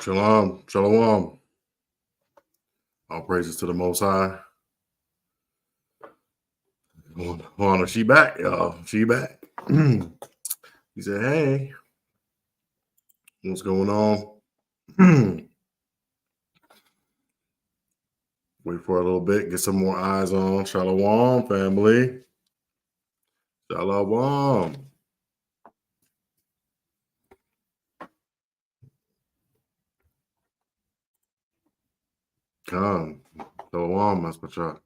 Shalom, shalom. All praises to the Most High. Hold on, she back, y'all. She back. He said, "Hey, what's going on?" Wait for a little bit, get some more eyes on. Shalom, family. Shalom. Come. Shalom, Maspachak.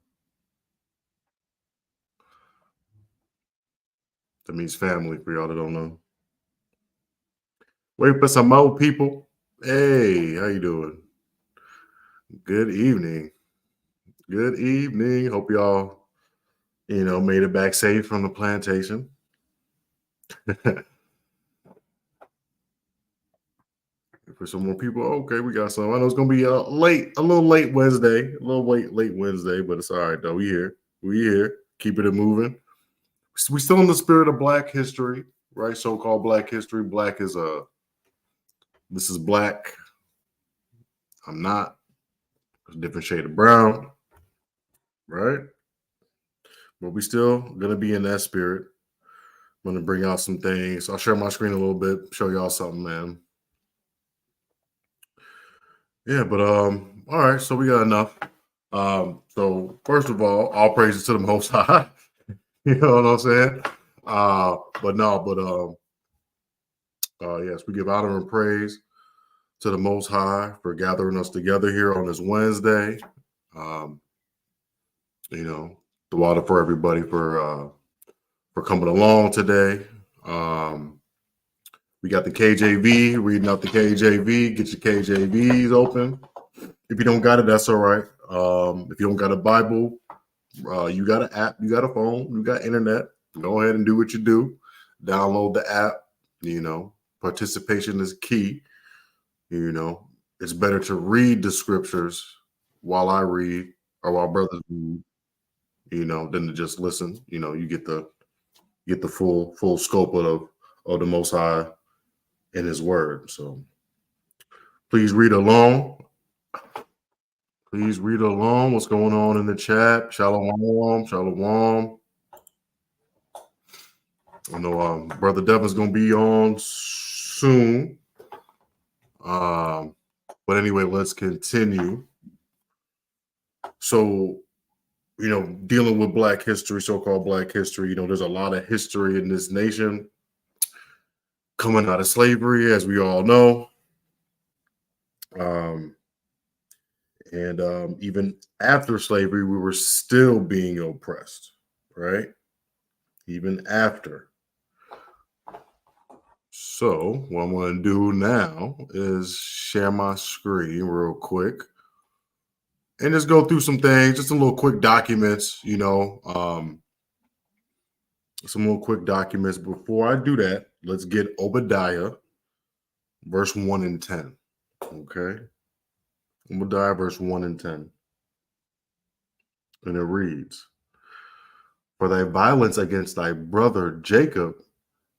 That means family for y'all that don't know. Wait for some more people. Hey, how you doing? Good evening. Good evening. Hope y'all, made it back safe from the plantation. For some more people, okay, we got some. I know it's gonna be a little late Wednesday, late Wednesday, but it's all right though. We here, keeping it moving. We still in the spirit of Black history, right? So-called Black history. Black is this is black. I'm not. It's a different shade of brown, right? But we still gonna be in that spirit. I'm gonna bring out some things. I'll share my screen a little bit, show y'all something, man. Yeah, but all right, so we got enough. So first of all praises to the Most High. You know what I'm saying? Yes, we give honor and praise to the Most High for gathering us together here on this Wednesday. The water for everybody for coming along today. We got the KJV, reading out the KJV. Get your KJVs open. If you don't got it, that's all right. If you don't got a Bible, you got an app, you got a phone, you got internet, go ahead and do what you do. Download the app. Participation is key. It's better to read the scriptures while I read or while brothers read, than to just listen. You get the full scope of the Most High and His Word. So please read along. Please read along. What's going on in the chat? Shalom, shalom. I know Brother Devin's going to be on soon. But anyway, let's continue. So, dealing with Black history, so-called Black history, there's a lot of history in this nation coming out of slavery, as we all know. And even after slavery, we were still being oppressed, right? Even after. So what I'm going to do now is share my screen real quick and just go through some things, just some little quick documents, some little quick documents. Before I do that, let's get Obadiah, verse 1 and 10. Okay. Obadiah, verse 1 and 10. And it reads, "For thy violence against thy brother Jacob,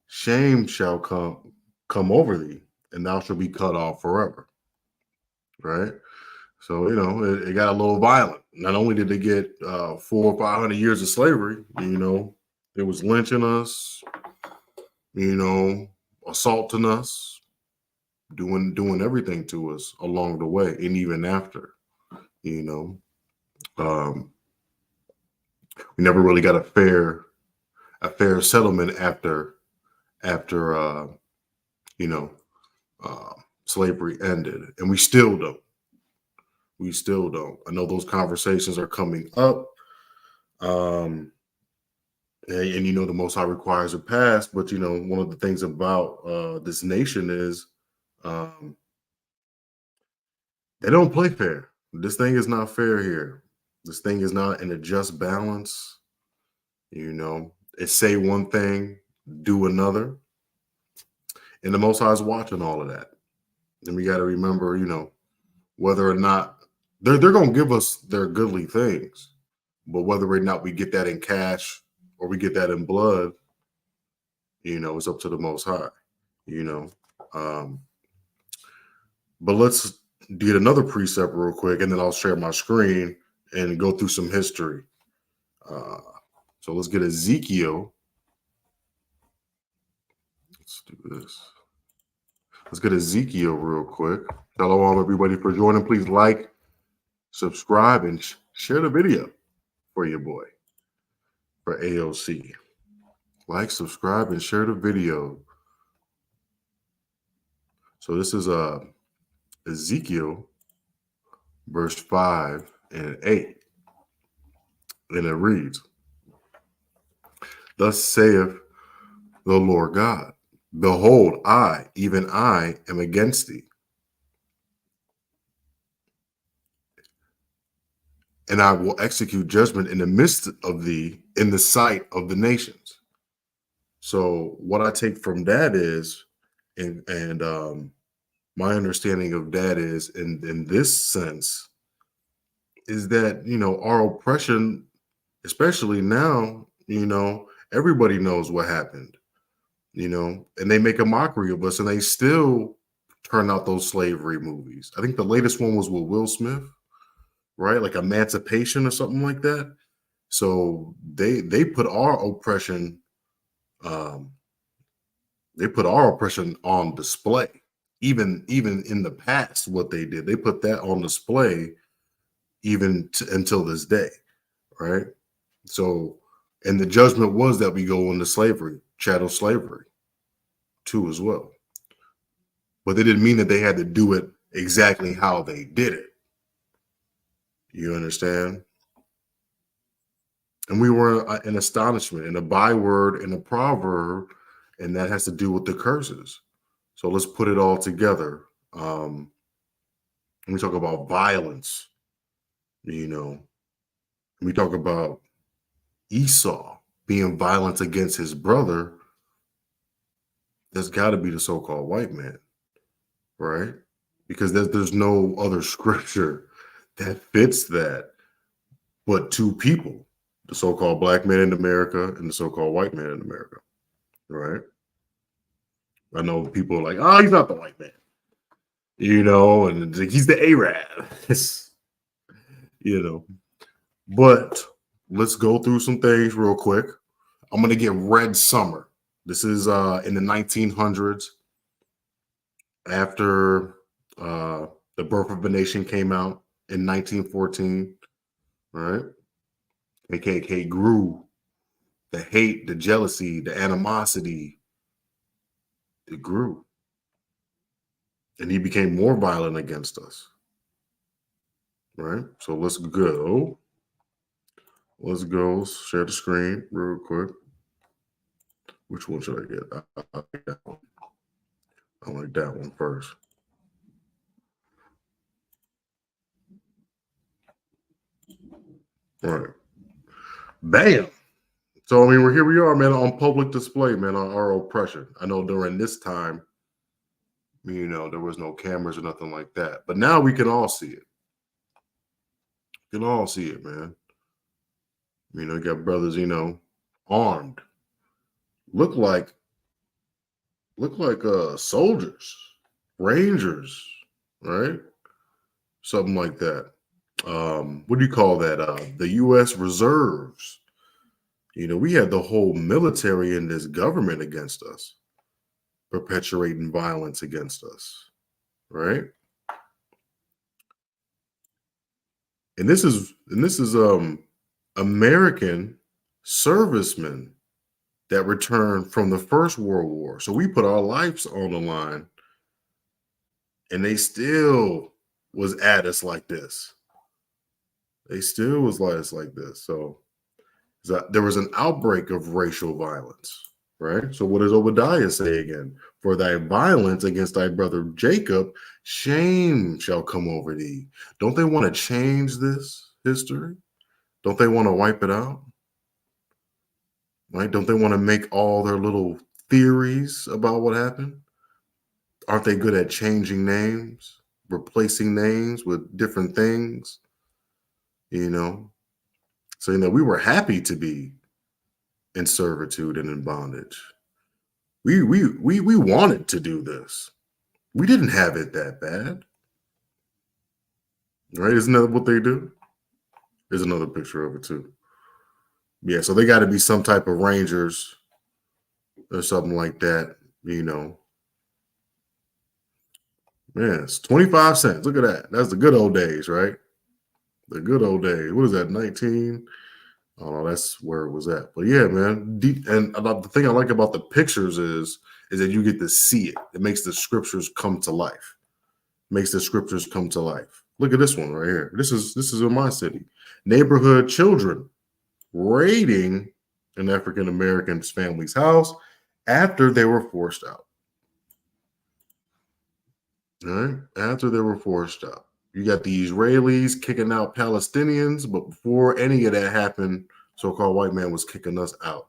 shame shall come over thee, and thou shalt be cut off forever." Right? So, it got a little violent. Not only did they get 400 or 500 years of slavery, it was lynching us, assaulting us, doing everything to us along the way, and even after, we never really got a fair settlement after slavery ended, and we still don't. I know those conversations are coming up, and the Most High requires a pass. But one of the things about this nation is they don't play fair. This thing is not fair here. This thing is not in a just balance. It say one thing, do another, and the Most High is watching all of that. And we got to remember, whether or not they're going to give us their goodly things, but whether or not we get that in cash or we get that in blood, it's up to the Most High. But let's get another precept real quick, and then I'll share my screen and go through some history. Uh, so let's get Ezekiel. Let's do this. Let's get Ezekiel real quick. Shalom, everybody, for joining. Please like, subscribe, and share the video for your boy, for AOC. Like, subscribe, and share the video. So this is Ezekiel, verse 5 and 8. And it reads, "Thus saith the Lord God, behold, I, even I, am against thee, and I will execute judgment in the midst of thee in the sight of the nations." So what I take from that is, and my understanding of that is, in this sense, is that, our oppression, especially now, everybody knows what happened, and they make a mockery of us, and they still turn out those slavery movies. I think the latest one was with Will Smith, right? Like Emancipation or something like that. So they put our oppression, um, on display. Even in the past, what they did, they put that on display even until this day, right? So, and the judgment was that we go into slavery, chattel slavery, too, as well. But they didn't mean that they had to do it exactly how they did it. You understand? And we were in astonishment, in a byword, in a proverb, and that has to do with the curses. So let's put it all together. When we talk about violence, we talk about Esau being violent against his brother, that's got to be the so-called white man, right? Because there's no other scripture that fits that but two people, the so-called black man in America and the so-called white man in America, right? I know people are like, oh, he's not the white man, and he's the Arab, But let's go through some things real quick. I'm going to get Red Summer. This is in the 1900s, after The Birth of a Nation came out in 1914, right? KKK grew. The hate, the jealousy, the animosity, it grew. And he became more violent against us, right? So let's go. Let's go. Share the screen real quick. Which one should I get? I like that one. I like that one first. All right. Bam. So, I mean, here we are, man, on public display, man, on our oppression. I know during this time, there was no cameras or nothing like that. But now we can all see it. We can all see it, man. You got brothers, armed. Look like soldiers, rangers, right? Something like that. What do you call that? The U.S. Reserves. We had the whole military and this government against us, perpetuating violence against us, right? And this is American servicemen that returned from the First World War. So we put our lives on the line, and they still was at us like this. They still was at us like this. So there was an outbreak of racial violence, right? So what does Obadiah say again? For thy violence against thy brother Jacob, shame shall come over thee. Don't they want to change this history? Don't they want to wipe it out? Right? Don't they want to make all their little theories about what happened? Aren't they good at changing names, replacing names with different things? So we were happy to be in servitude and in bondage. We wanted to do this. We didn't have it that bad, right? Isn't that what they do? There's another picture of it too. Yeah, so they got to be some type of Rangers or something like that, you know. Man, it's 25 cents. Look at that. That's the good old days, right? The good old days. What is that, 19? Oh, no, that's where it was at. But yeah, man. And about the thing I like about the pictures is that you get to see it. It makes the scriptures come to life. Makes the scriptures come to life. Look at this one right here. This is in my city. Neighborhood children raiding an African American family's house after they were forced out. All right, after they were forced out. You got the Israelis kicking out Palestinians, but before any of that happened, so-called white man was kicking us out.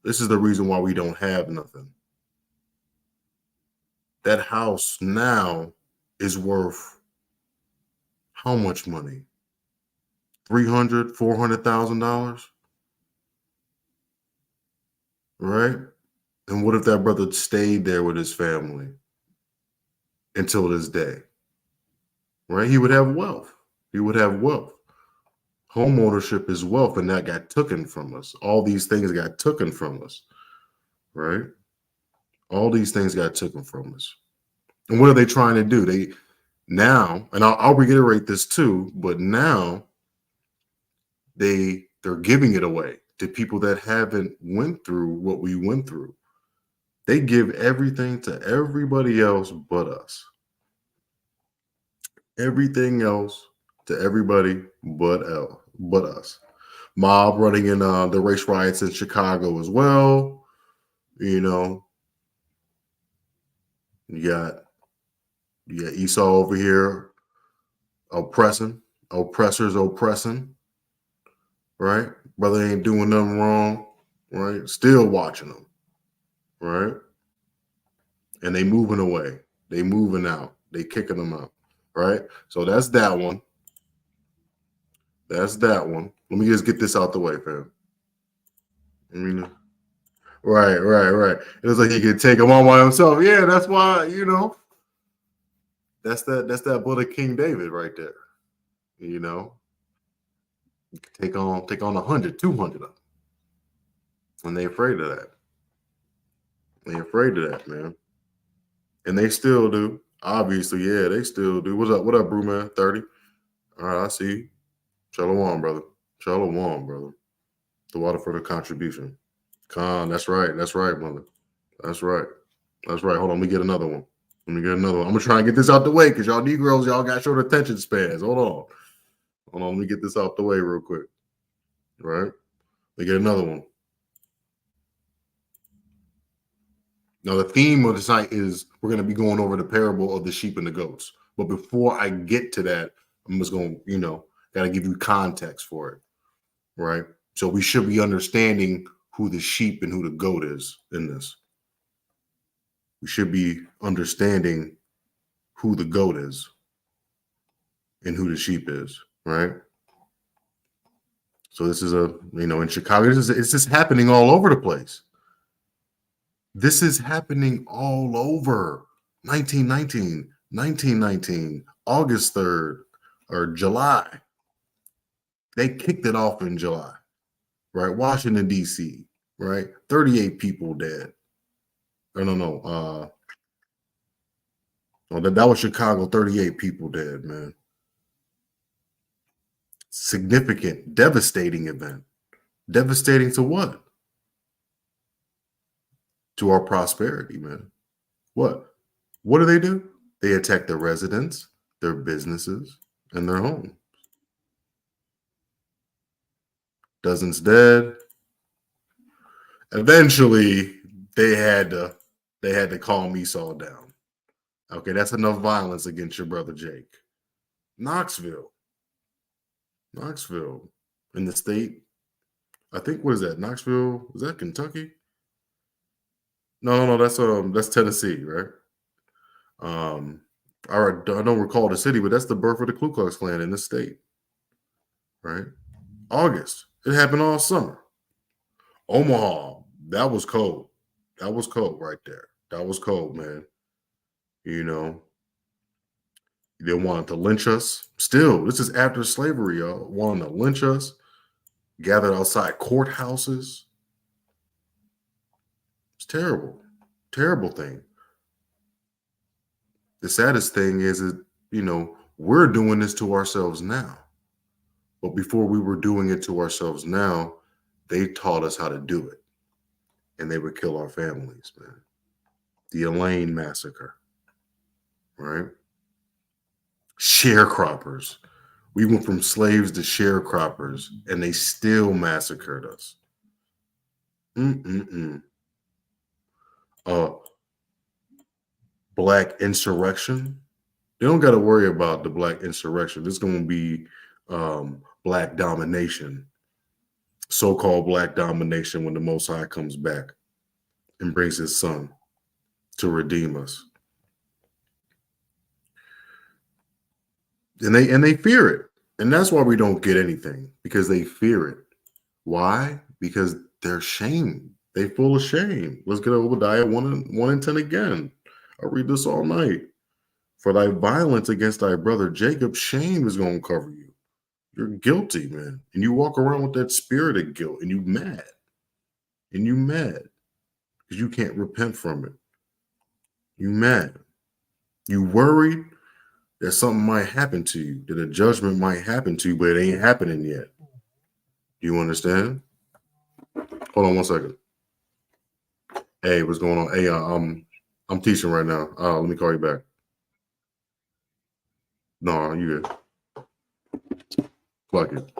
This is the reason why we don't have nothing. That house now is worth how much money? $300,000, $400,000, right? And what if that brother stayed there with his family until this day, right? He would have wealth. He would have wealth. Home ownership is wealth, and that got taken from us. All these things got taken from us, right? All these things got taken from us. And what are they trying to do? They now, and I'll reiterate this too, but now they're giving it away to people that haven't went through what we went through. They give everything to everybody else but us. Everything else to everybody but us. Mob running in the race riots in Chicago as well. You know, you got Esau over here oppressors oppressing, right? Brother ain't doing nothing wrong, right? Still watching them, right? And they moving away. They moving out. They kicking them out, right? So that's that one. That's that one. Let me just get this out the way, fam. I mean, right. It was like he could take them on by himself. Yeah, that's why, that's that Buddha King David right there. You know, you could take on 100, 200 of them. And they afraid of that. They afraid of that, man. And they still do. Obviously, yeah, they still do. What's up? What up, Brewman? 30. All right, I see you. Shalom, brother. Shalom, brother. The water for the contribution. Khan, that's right. That's right, mother. That's right. That's right. Hold on. Let me get another one. I'm gonna try and get this out the way because y'all Negroes, y'all got short attention spans. Hold on. Let me get this out the way real quick. Right? Let me get another one. Now, the theme of the site is we're going to be going over the parable of the sheep and the goats. But before I get to that, I'm just going to, got to give you context for it. Right? So we should be understanding who the sheep and who the goat is in this. We should be understanding who the goat is and who the sheep is, right? So this is in Chicago, it's just happening all over the place. This is happening all over. 1919, August 3rd, or July. They kicked it off in July, right? Washington, D.C., right? 38 people dead. Or no. That was Chicago, 38 people dead, man. Significant, devastating event. Devastating to what? To our prosperity, man. What do they do? They attack their residents, their businesses, and their homes. Dozens dead. Eventually, they had to calm Esau down. Okay, that's enough violence against your brother Jake. Knoxville in the state. I think, what is that? Knoxville? Is that Kentucky? No, that's Tennessee, right? I don't recall the city, but that's the birth of the Ku Klux Klan in the state, right? August. It happened all summer. Omaha. That was cold. That was cold right there. That was cold, man. You know, they wanted to lynch us. Still, this is after slavery, y'all. Wanting to lynch us, gathered outside courthouses. It's terrible. Terrible thing. The saddest thing is that, we're doing this to ourselves now. But before we were doing it to ourselves now, they taught us how to do it. And they would kill our families, man. The Elaine massacre, right? Sharecroppers. We went from slaves to sharecroppers, and they still massacred us. Black insurrection. They don't got to worry about the black insurrection. It's going to be black domination, so-called black domination, when the Most High comes back and brings his son to redeem us. And they fear it. And that's why we don't get anything, because they fear it. Why? Because they're shamed. They full of shame. Let's get Obadiah 1:10 again. I'll read this all night. For thy violence against thy brother Jacob, shame is going to cover you. You're guilty, man. And you walk around with that spirit of guilt, and you mad. And you mad because you can't repent from it. You mad. You worried that something might happen to you, that a judgment might happen to you, but it ain't happening yet. Do you understand? Hold on one second. Hey, what's going on? Hey, I'm teaching right now. Let me call you back. No, you good. Fuck it.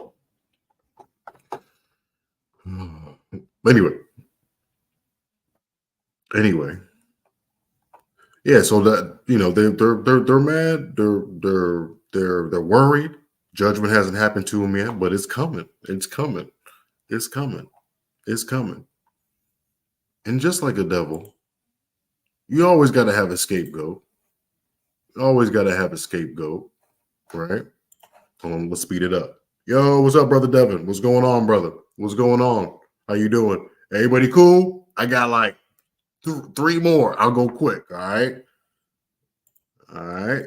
Anyway. Yeah, so that they're mad, they're worried. Judgment hasn't happened to them yet, but it's coming. It's coming. It's coming. It's coming. And just like a devil, you always got to have a scapegoat. You always got to have a scapegoat, right? Hold on, let's speed it up. Yo, what's up, brother Devin? What's going on, brother? What's going on? How you doing? Everybody cool? I got like three more. I'll go quick. All right. All right.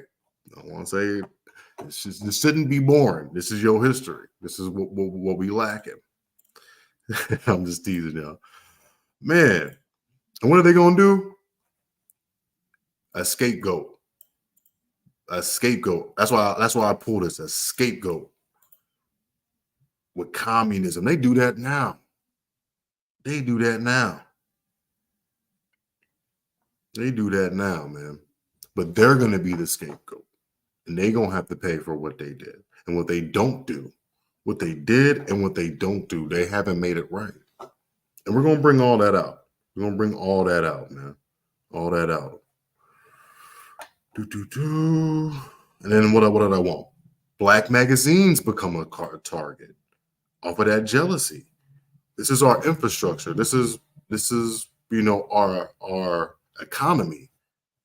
I want to say this shouldn't be boring. This is your history. This is what we lacking. I'm just teasing y'all. Man, and what are they gonna do? A scapegoat. A scapegoat. That's why I pulled this, a scapegoat. With communism. They do that now. They do that now. They do that now, man. But they're gonna be the scapegoat. And they're gonna have to pay for what they did. And what they don't do. What they did and what they don't do. They haven't made it right. And we're gonna bring all that out. We're gonna bring all that out, man. All that out. And then what did I want? Black magazines become a target off of that jealousy. This is our infrastructure. This is our economy.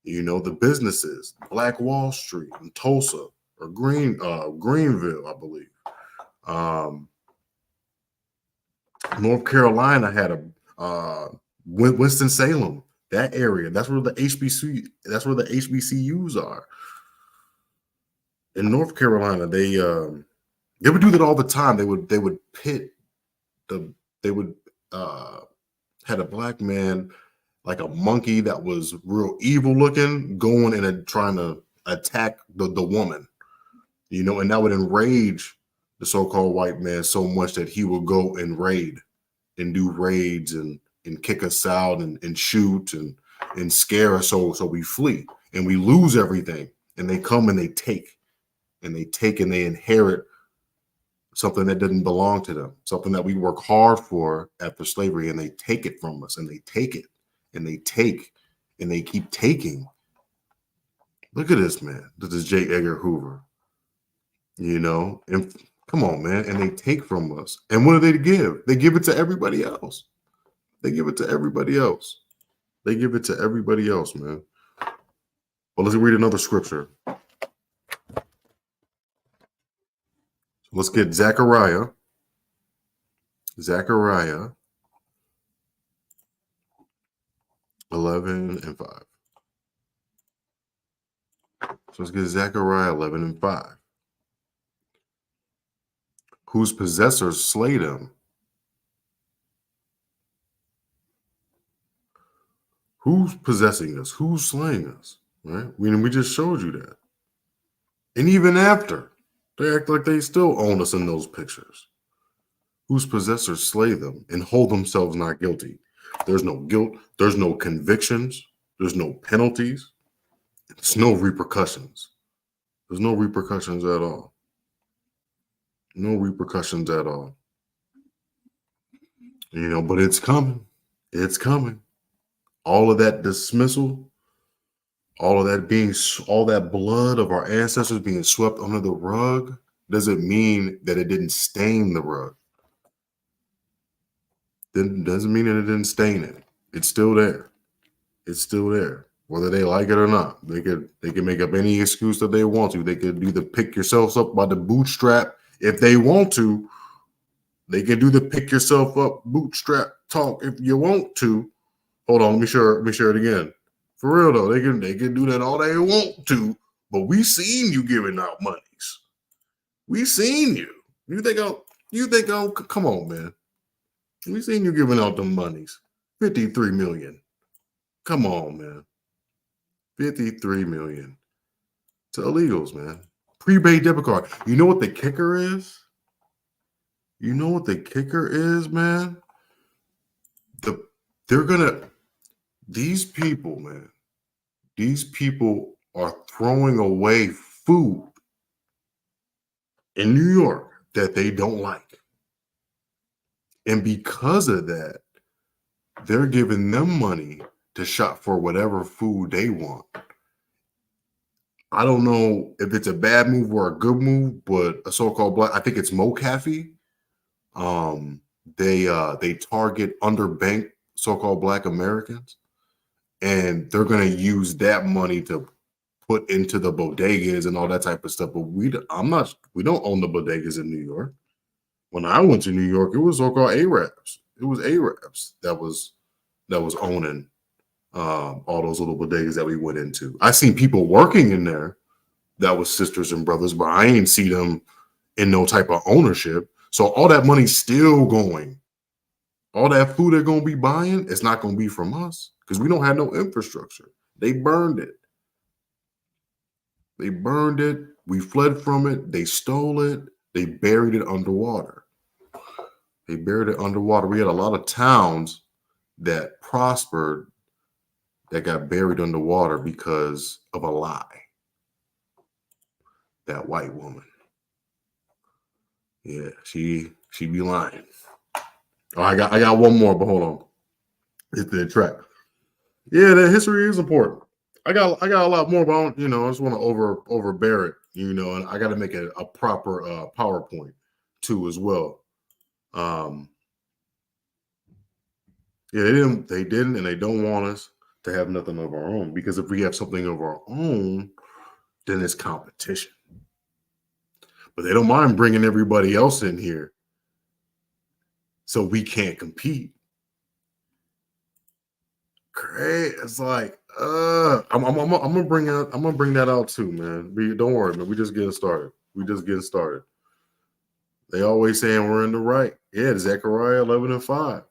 The businesses, Black Wall Street in Tulsa or Greenville, I believe. North Carolina had a Winston-Salem, that area. That's where the HBCUs are. In North Carolina, they would do that all the time. They would pit had a black man, like a monkey that was real evil looking, going and trying to attack the woman, and that would enrage the so-called white man so much that he would go and do raids and kick us out and shoot and scare us so we flee and we lose everything. And they come and they take and they inherit something that didn't belong to them, something that we work hard for after slavery, and they take it from us, and they take it and they take and they keep taking. Look at this, man. This is J. Edgar Hoover, and come on, man. And they take from us. And what do they give? They give it to everybody else. They give it to everybody else. They give it to everybody else, man. Well, let's read another scripture. Let's get Zechariah 11:5. So let's get Zechariah 11 and 5. Whose possessors slay them. Who's possessing us? Who's slaying us? Right? We just showed you that. And even after, they act like they still own us in those pictures. Whose possessors slay them and hold themselves not guilty. There's no guilt. There's no convictions. There's no penalties. There's no repercussions. There's no repercussions at all. No repercussions at all. But it's coming. It's coming. All of that dismissal, all that blood of our ancestors being swept under the rug doesn't mean that it didn't stain the rug. It doesn't mean that it didn't stain it. It's still there. It's still there. Whether they like it or not. They could make up any excuse that they want to. They could do the pick yourselves up by the bootstrap if they want to. They can do the pick yourself up bootstrap talk if you want to. Hold on, let me share it again. For real though, they can do that all they want to, but we seen you giving out monies. We seen you. You think I'll come on, man. We seen you giving out the monies. 53 million. Come on, man. 53 million to illegals, man. Prepaid debit card. You know what the kicker is? Man? These people, man, these people are throwing away food in New York that they don't like. And because of that, they're giving them money to shop for whatever food they want. I don't know if it's a bad move or a good move, but a so-called black, I think it's Mo Cafe. They target underbanked so-called Black Americans, and they're going to use that money to put into the bodegas and all that type of stuff. But we don't own the bodegas in New York. When I went to New York, it was so-called Arabs. It was Arabs that was owning all those little bodegas that we went into. I seen people working in there that was sisters and brothers, but I ain't see them in no type of ownership. So all that money's still going. All that food they're going to be buying, it's not going to be from us because we don't have no infrastructure. They burned it. We fled from it. They stole it. They buried it underwater. We had a lot of towns that prospered that got buried underwater because of a lie. That white woman. Yeah, she be lying. Oh, I got one more, but hold on. Hit the track. Yeah, the history is important. I got a lot more, but I just want to overbear it, and I got to make a proper PowerPoint too as well. Yeah, they didn't, and they don't want us to have nothing of our own, because if we have something of our own, then it's competition. But they don't mind bringing everybody else in here so we can't compete. Great. It's like, I'm gonna bring that out too, man. Don't worry, man. We just getting started. They always saying we're in the right. Yeah, Zechariah 11 and 5.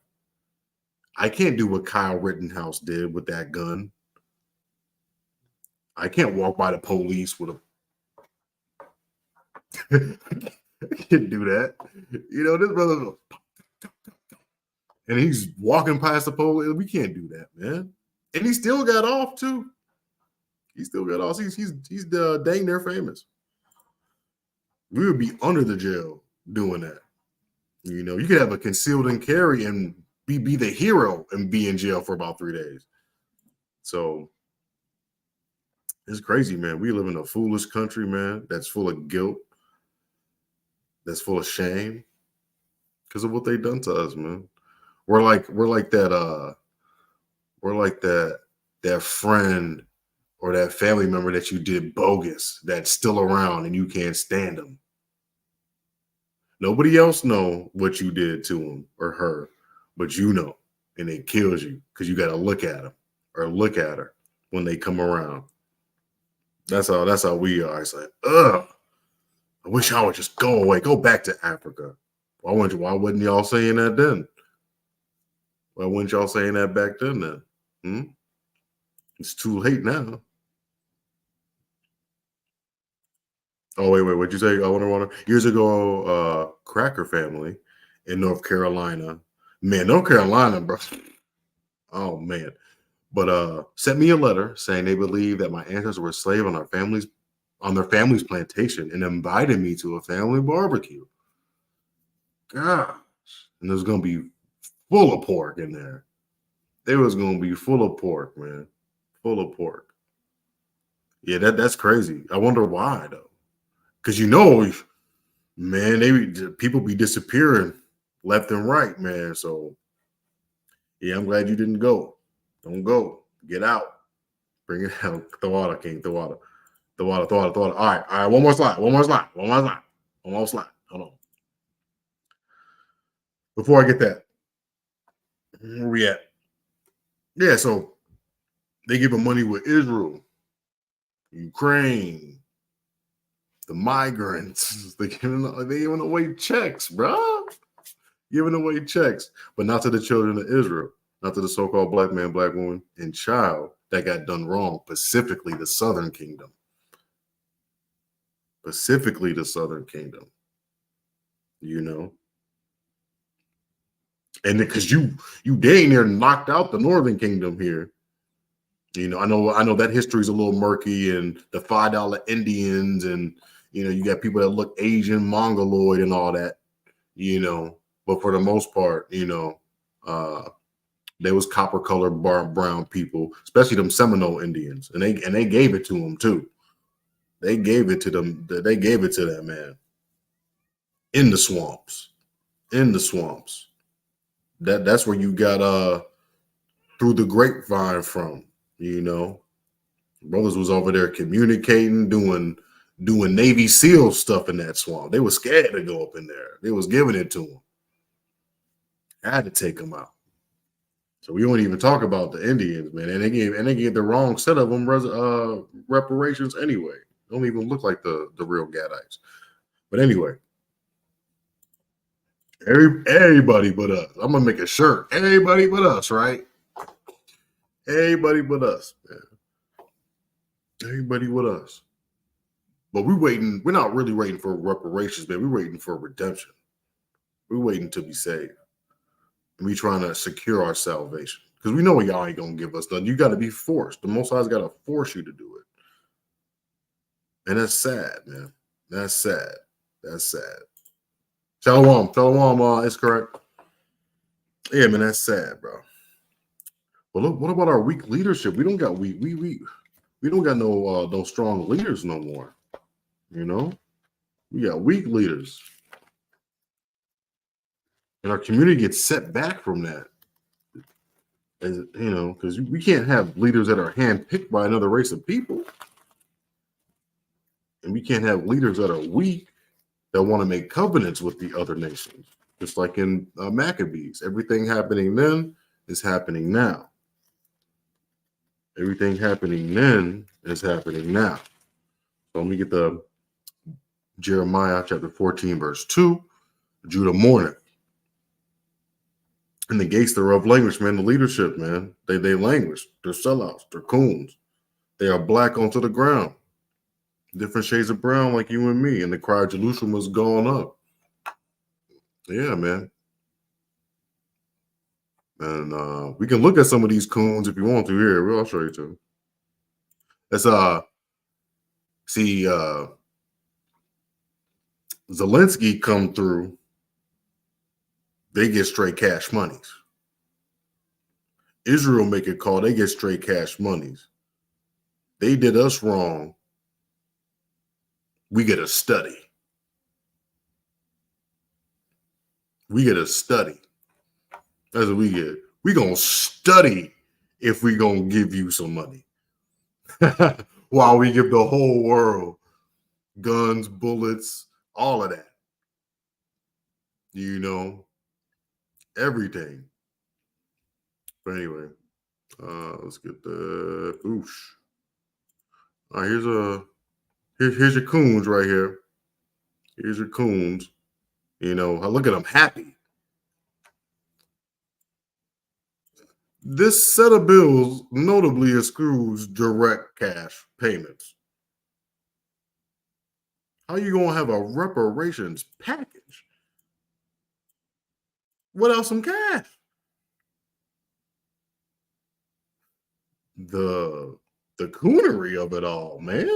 I can't do what Kyle Rittenhouse did with that gun. I can't walk by the police with a. I can't do that. This brother, and he's walking past the police. We can't do that, man. And he still got off too. He's dang near famous. We would be under the jail doing that. You could have a concealed and carry and be the hero and be in jail for about 3 days. So it's crazy, man. We live in a foolish country, man, that's full of guilt, that's full of shame because of what they done to us, man. We're like that friend or that family member that you did bogus that's still around and you can't stand them. Nobody else know what you did to him or her, but you know, and it kills you because you got to look at them or look at her when they come around. That's how we are. It's like, ugh. I wish I would just go away, go back to Africa. Why wasn't y'all saying that then? Why weren't y'all saying that back then? Hmm? It's too late now. Oh wait, what'd you say? I wonder. Years ago, Cracker family in North Carolina. Man, North Carolina, bro. Oh man. But sent me a letter saying they believe that my ancestors were slaves on their family's plantation and invited me to a family barbecue. Gosh. And there's gonna be full of pork in there. It was gonna be full of pork, man. Full of pork. Yeah, that's crazy. I wonder why though. Because man, people be disappearing left and right, man. So yeah, I'm glad you didn't go. Don't go. Get out. Bring it out. The water, King. The water. The water. The water. The water. All right. All right. One more slide. One more slide. One more slide. One more slide. Hold on. Before I get that, where we at? Yeah. So they giving money with Israel, Ukraine, the migrants. They giving away checks, bro. Giving away checks, but not to the children of Israel, not to the so-called black man, black woman, and child that got done wrong, specifically the Southern Kingdom. Specifically the Southern Kingdom. You know, and because you dang near knocked out the Northern Kingdom here. You know, I know that history is a little murky, and the $5 Indians, and you got people that look Asian, Mongoloid, and all that. You know, but for the most part, there was copper colored brown people, especially them Seminole Indians, and they gave it to them too. They gave it to them. They gave it to that man in the swamps. In the swamps. That's where you got through the grapevine from. You know, brothers was over there communicating, doing Navy SEAL stuff in that swamp. They were scared to go up in there. They was giving it to them. I had to take them out. So we won't even talk about the Indians, man. And they gave the wrong set of them reparations anyway. Don't even look like the real Gadites. But anyway, everybody but us. I'm gonna make a shirt. Everybody but us, right? Everybody but us, man. Everybody but us. But we're not really waiting for reparations, man. We're waiting for redemption. We're waiting to be saved. And we trying to secure our salvation. Because we know y'all ain't gonna give us nothing. You gotta be forced. The Most High's gotta force you to do it. And that's sad, man. That's sad. That's sad. Shalom, is correct. Yeah, man, that's sad, bro. But look, what about our weak leadership? We don't got we don't got no strong leaders no more. You know, we got weak leaders, and our community gets set back from that. As you know, because we can't have leaders that are handpicked by another race of people, and we can't have leaders that are weak that want to make covenants with the other nations. Just like in Maccabees, everything happening then is happening now. Everything happening then is happening now. So let me get the Jeremiah chapter 14, verse 2. Judah mourneth. And the gates thereof languish, man. The leadership, man. They languish. They're sellouts. They're coons. They are black onto the ground. Different shades of brown like you and me. And the cry of Jerusalem was going up. Yeah, man. And we can look at some of these coons if you want to here. I'll show you too. Let's see Zelensky come through. They get straight cash monies. Israel make a call, they get straight cash monies. They did us wrong. We get a study. We get a study. That's what we get. We gonna study if we gonna give you some money. While we give the whole world guns, bullets, all of that. You know, everything. But anyway, let's get the oosh. All right, here's your coons right here. Here's your coons. You know, look at them happy. This set of bills notably excludes direct cash payments. How you gonna have a reparations package without some cash? The the coonery of it all, man.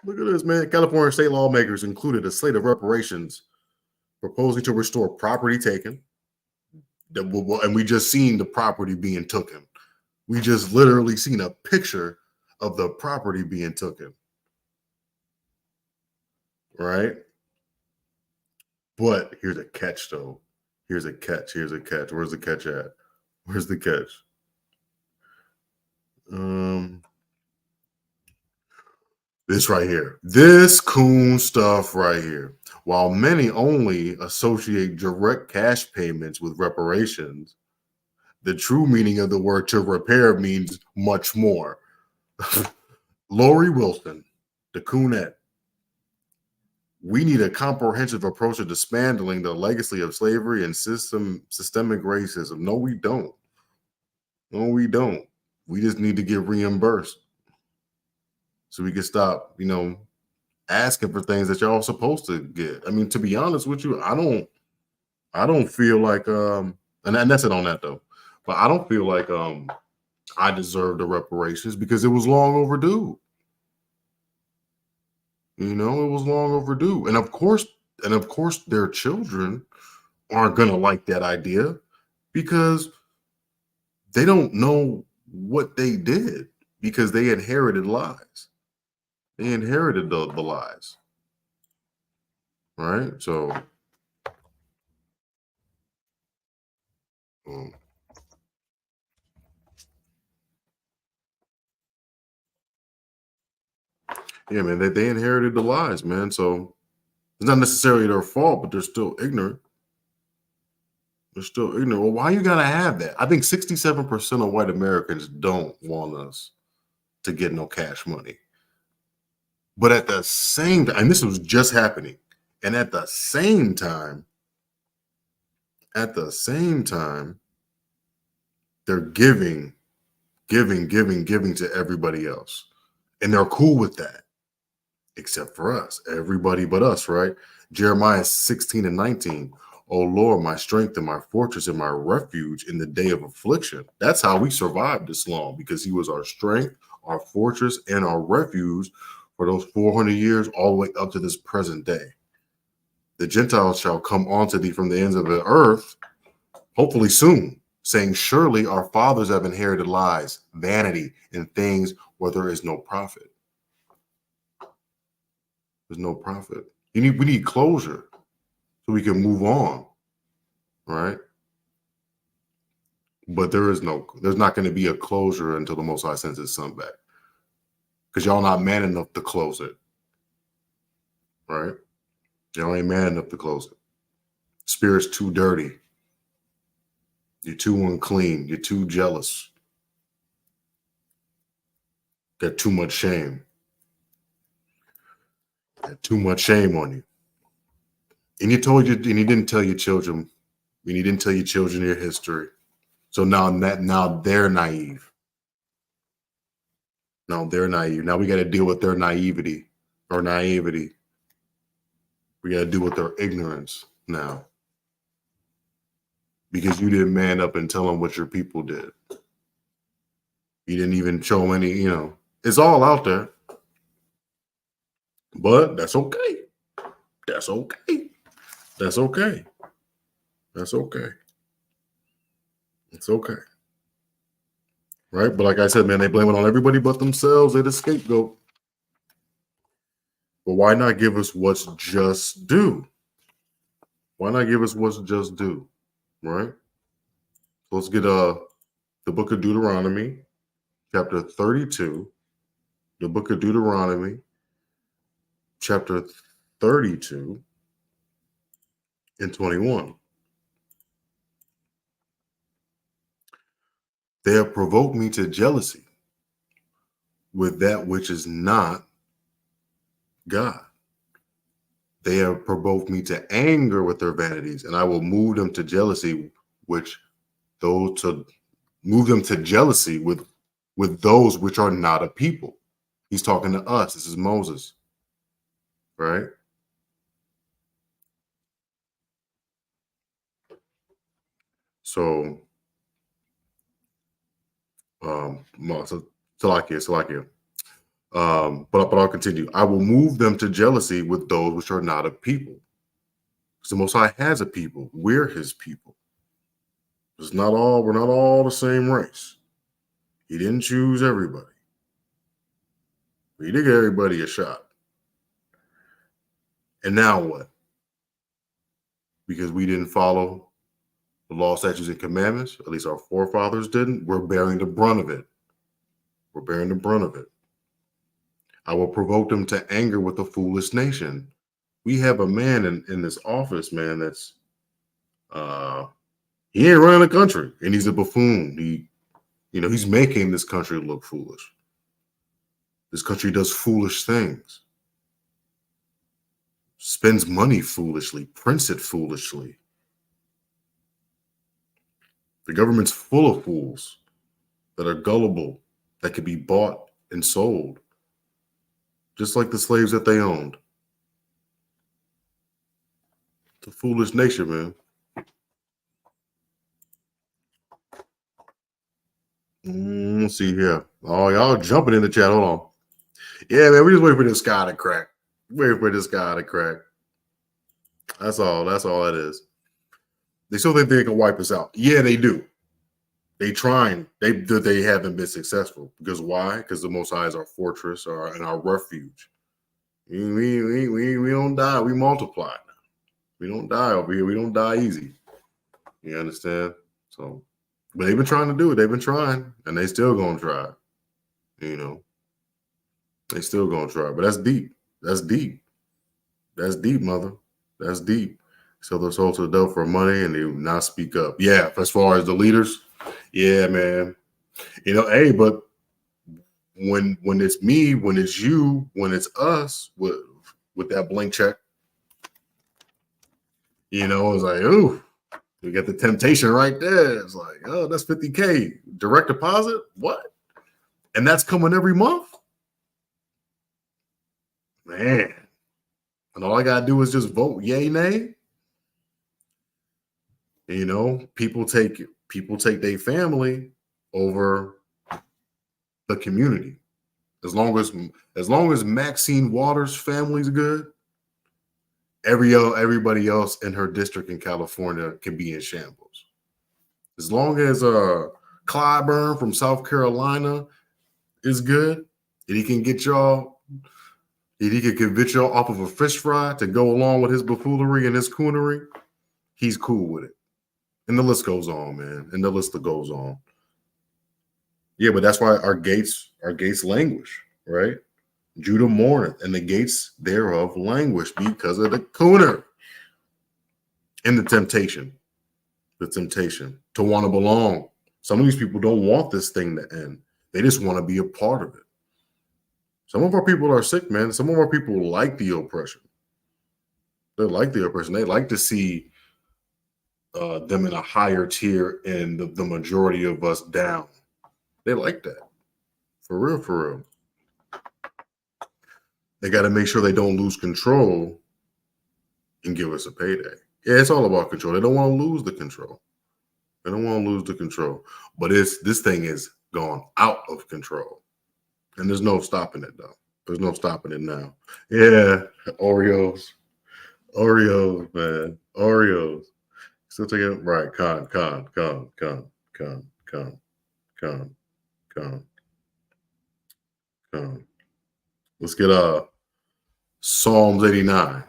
Look at this, man. California state lawmakers included a slate of reparations proposing to restore property taken. And we just seen the property being taken. We just literally seen a picture of the property being taken. Right? But here's a catch, though. Here's a catch. Here's a catch. Where's the catch at? Where's the catch? This right here. This coon stuff right here. While many only associate direct cash payments with reparations, the true meaning of the word to repair means much more. Lori Wilson, the coonette. We need a comprehensive approach to dismantling the legacy of slavery and systemic racism. No, we don't. No, we don't. We just need to get reimbursed so we can stop, asking for things that y'all supposed to get. I mean, to be honest with you, I don't feel like and that's it on that though. But I don't feel like I deserve the reparations because it was long overdue. It was long overdue. And of course, their children aren't gonna like that idea because they don't know what they did because they inherited lies. They inherited the lies. Right? So yeah, man, they inherited the lies, man. So it's not necessarily their fault, but they're still ignorant. They're still ignorant. Well, why you gotta have that? I think 67% of white Americans don't want us to get no cash money. But at the same time, and this was just happening, and at the same time, they're giving to everybody else. And they're cool with that, except for us, everybody but us, right? Jeremiah 16:19. Oh Lord, my strength and my fortress and my refuge in the day of affliction. That's how we survived this long, because he was our strength, our fortress, and our refuge for those 400 years, all the way up to this present day. The Gentiles shall come unto thee from the ends of the earth, hopefully soon, saying, surely our fathers have inherited lies, vanity, and things where there is no profit. There's no profit. We need closure so we can move on, right? But there's not going to be a closure until the Most High sends his son back, because y'all not man enough to close it, right? Y'all ain't man enough to close it. Spirit's too dirty. You're too unclean. You're too jealous. Got too much shame. Got too much shame on you. And you didn't tell your children. And you didn't tell your children your history. So now they're naive. Now they're naive. Now we got to deal with their naivety. We got to deal with their ignorance now, because you didn't man up and tell them what your people did. You didn't even show them any. It's all out there. But that's okay. That's okay. That's okay. That's okay. It's okay. Right? But like I said, man, they blame it on everybody but themselves. They're the scapegoat. But why not give us what's just due? Why not give us what's just due? Right? So let's get the book of Deuteronomy, chapter 32. The book of Deuteronomy, chapter 32 and 21. They have provoked me to jealousy with that which is not God. They have provoked me to anger with their vanities, and I will move them to jealousy, which those to move them to jealousy with those which are not a people. He's talking to us. This is Moses, right? So, Salakia. But I'll continue. I will move them to jealousy with those which are not a people. Because the Most High has a people. We're His people. We're not all the same race. He didn't choose everybody. He did give everybody a shot. And now what? Because we didn't follow the law, statutes, and commandments, at least our forefathers didn't, we're bearing the brunt of it. We're bearing the brunt of it. I will provoke them to anger with a foolish nation. We have a man in this office, man, that's he ain't running the country, and he's a buffoon. He's making this country look foolish. This country does foolish things, spends money foolishly, prints it foolishly. The government's full of fools that are gullible, that could be bought and sold, just like the slaves that they owned. It's a foolish nation, man. Let's see here. Oh, y'all jumping in the chat. Hold on. Yeah, man, we just wait for this sky to crack. Wait for this sky to crack. That's all. That's all it is. They still think they can wipe us out. Yeah, they do. They trying. They haven't been successful. Because why? Because the Most High is our fortress and our refuge. We don't die. We multiply. We don't die over here. We don't die easy. You understand? So, but they've been trying to do it. They've been trying, and they still gonna try. They still gonna try. But that's deep. That's deep. That's deep, mother. That's deep. Sell their soul to the devil for money, and they will not speak up. Yeah, as far as the leaders, yeah, man. Hey, but when it's me, when it's you, when it's us with that blank check, it's like, ooh, you get the temptation right there. It's like, oh, that's $50K direct deposit. What? And that's coming every month, man. And all I gotta do is just vote yay, nay. People take their family over the community. As long as Maxine Waters' family's good, everybody else in her district in California can be in shambles. As long as Clyburn from South Carolina is good, and he can get y'all, and he can convince y'all off of a fish fry to go along with his buffoonery and his coonery, he's cool with it. And the list goes on, man. And the list goes on. Yeah, but that's why our gates languish, right? Judah mourneth, and the gates thereof languish because of the cooner and the temptation to want to belong. Some of these people don't want this thing to end. They just want to be a part of it. Some of our people are sick, man. Some of our people like the oppression. They like the oppression. They like to see them in a higher tier and the majority of us down. They like that. For real. They got to make sure they don't lose control and give us a payday. Yeah, it's all about control. They don't want to lose the control. But this thing is gone out of control. And there's no stopping it, though. There's no stopping it now. Yeah, Oreos, man. Oreos. Still taking it right. Come. Let's get Psalms 89.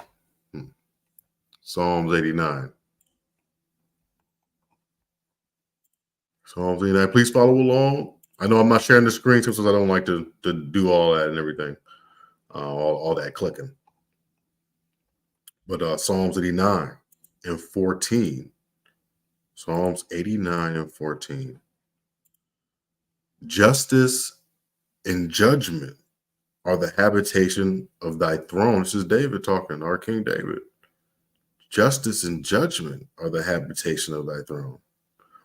Psalms 89. Psalms 89. Please follow along. I know I'm not sharing the screen since I don't like to do all that and everything. All that clicking. But Psalms 89 and 14. Psalms 89 and 14. Justice and judgment are the habitation of thy throne. This is David talking, our King David. Justice and judgment are the habitation of thy throne.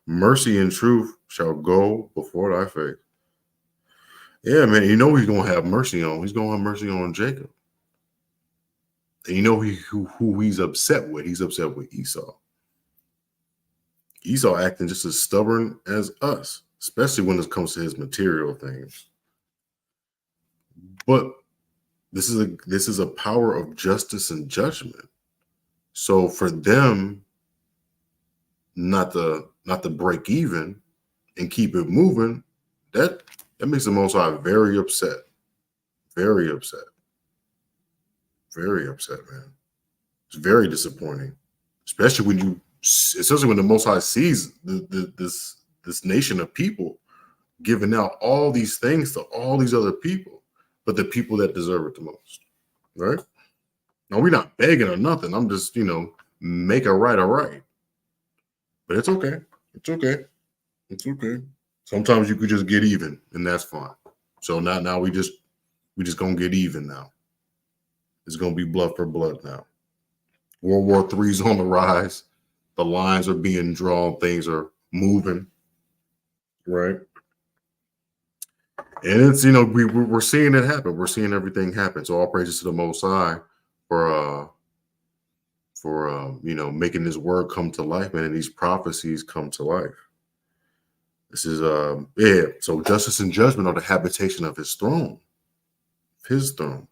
Mercy and truth shall go before thy face. Yeah, man, you know he's going to have mercy on. He's going to have mercy on Jacob. And you know who he's upset with. He's upset with Esau. Esau acting just as stubborn as us, especially when it comes to his material things. But this is a power of justice and judgment. So for them not to break even and keep it moving, that makes the Most High very upset. Very upset. Very upset, man. It's very disappointing, especially when the Most High sees this nation of people giving out all these things to all these other people, but the people that deserve it the most, right? No, we're not begging or nothing. I'm just, make a right. But it's okay. It's okay. It's okay. Sometimes you could just get even, and that's fine. So now we just gonna get even now. It's gonna be blood for blood now. World War III is on the rise. The lines are being drawn. Things are moving, right? And it's we're seeing it happen. We're seeing everything happen. So all praises to the Most High for making His word come to life, man, and these prophecies come to life. This is So justice and judgment are the habitation of His throne. His throne.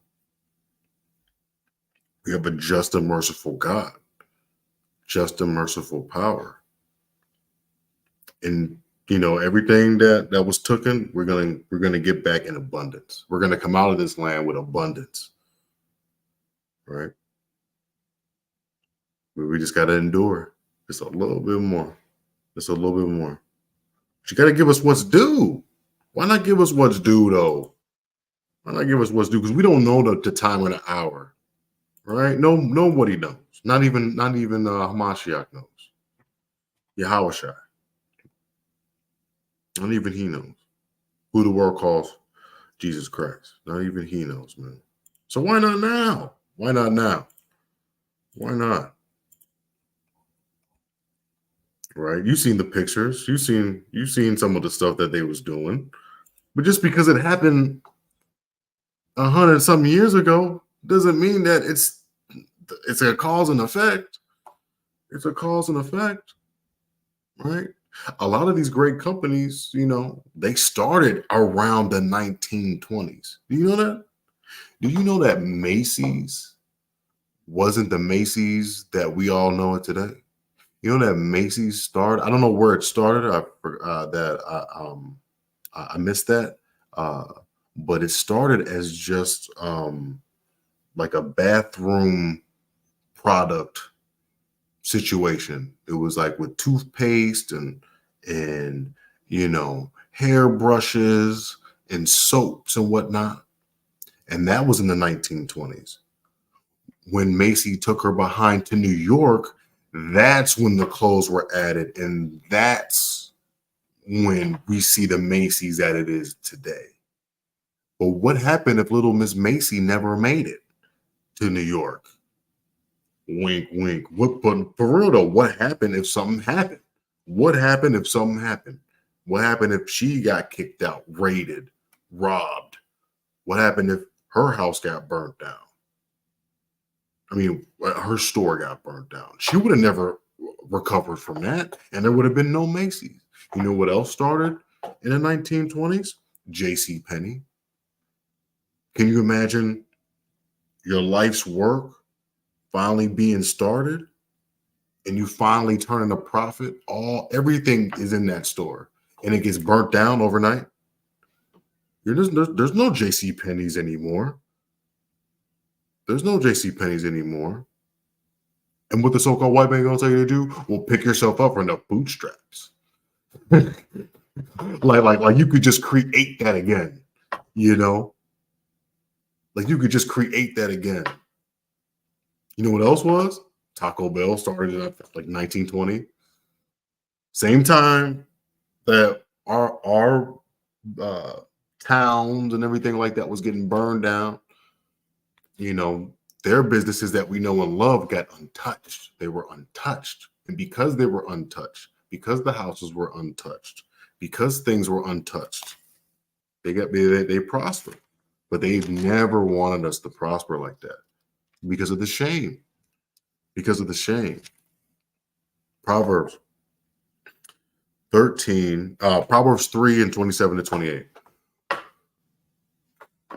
We have a just and merciful God, just and merciful power, and everything that was taken, we're gonna get back in abundance. We're gonna come out of this land with abundance, right? But we just gotta endure just a little bit more, just a little bit more. But you gotta give us what's due. Why not give us what's due though? Why not give us what's due? Because we don't know the time or the hour, right? No, nobody knows. Not even Hamashiach knows. Yahushua. Not even he knows who the world calls Jesus Christ. Not even he knows, man. So why not now? Why not now? Why not? Right? You've seen the pictures. You've seen some of the stuff that they was doing. But just because it happened 100-something years ago doesn't mean that it's a cause and effect. It's a cause and effect, right? A lot of these great companies, they started around the 1920s. Do you know that? Do you know that Macy's wasn't the Macy's that we all know it today? You know that Macy's started. I don't know where it started. I missed that. But it started as just like a bathroom product situation. It was like with toothpaste and hair brushes and soaps and whatnot. And that was in the 1920s. When Macy took her behind to New York, that's when the clothes were added. And that's when we see the Macy's that it is today. But what happened if little Miss Macy never made it to New York? Wink, wink. But for real though, what happened if something happened? What happened if something happened? What happened if she got kicked out, raided, robbed? What happened if her house got burnt down? I mean, her store got burnt down. She would have never recovered from that, and there would have been no Macy's. You know what else started in the 1920s? J.C. Penney. Can you imagine your life's work finally being started and you finally turning a profit? Everything is in that store and it gets burnt down overnight. There's no J.C. Penney's anymore. There's no J.C. Penney's anymore. And what the so-called white man gonna tell you to do? Well, pick yourself up from the bootstraps. like you could just create that again, Like you could just create that again. You know what else was? Taco Bell started up like 1920. Same time that our towns and everything like that was getting burned down. You know, their businesses that we know and love got untouched. They were untouched. And because they were untouched, because the houses were untouched, because things were untouched, they prospered. But they've never wanted us to prosper like that because of the shame. Because of the shame. Proverbs 13, Proverbs 3 and 27 to 28.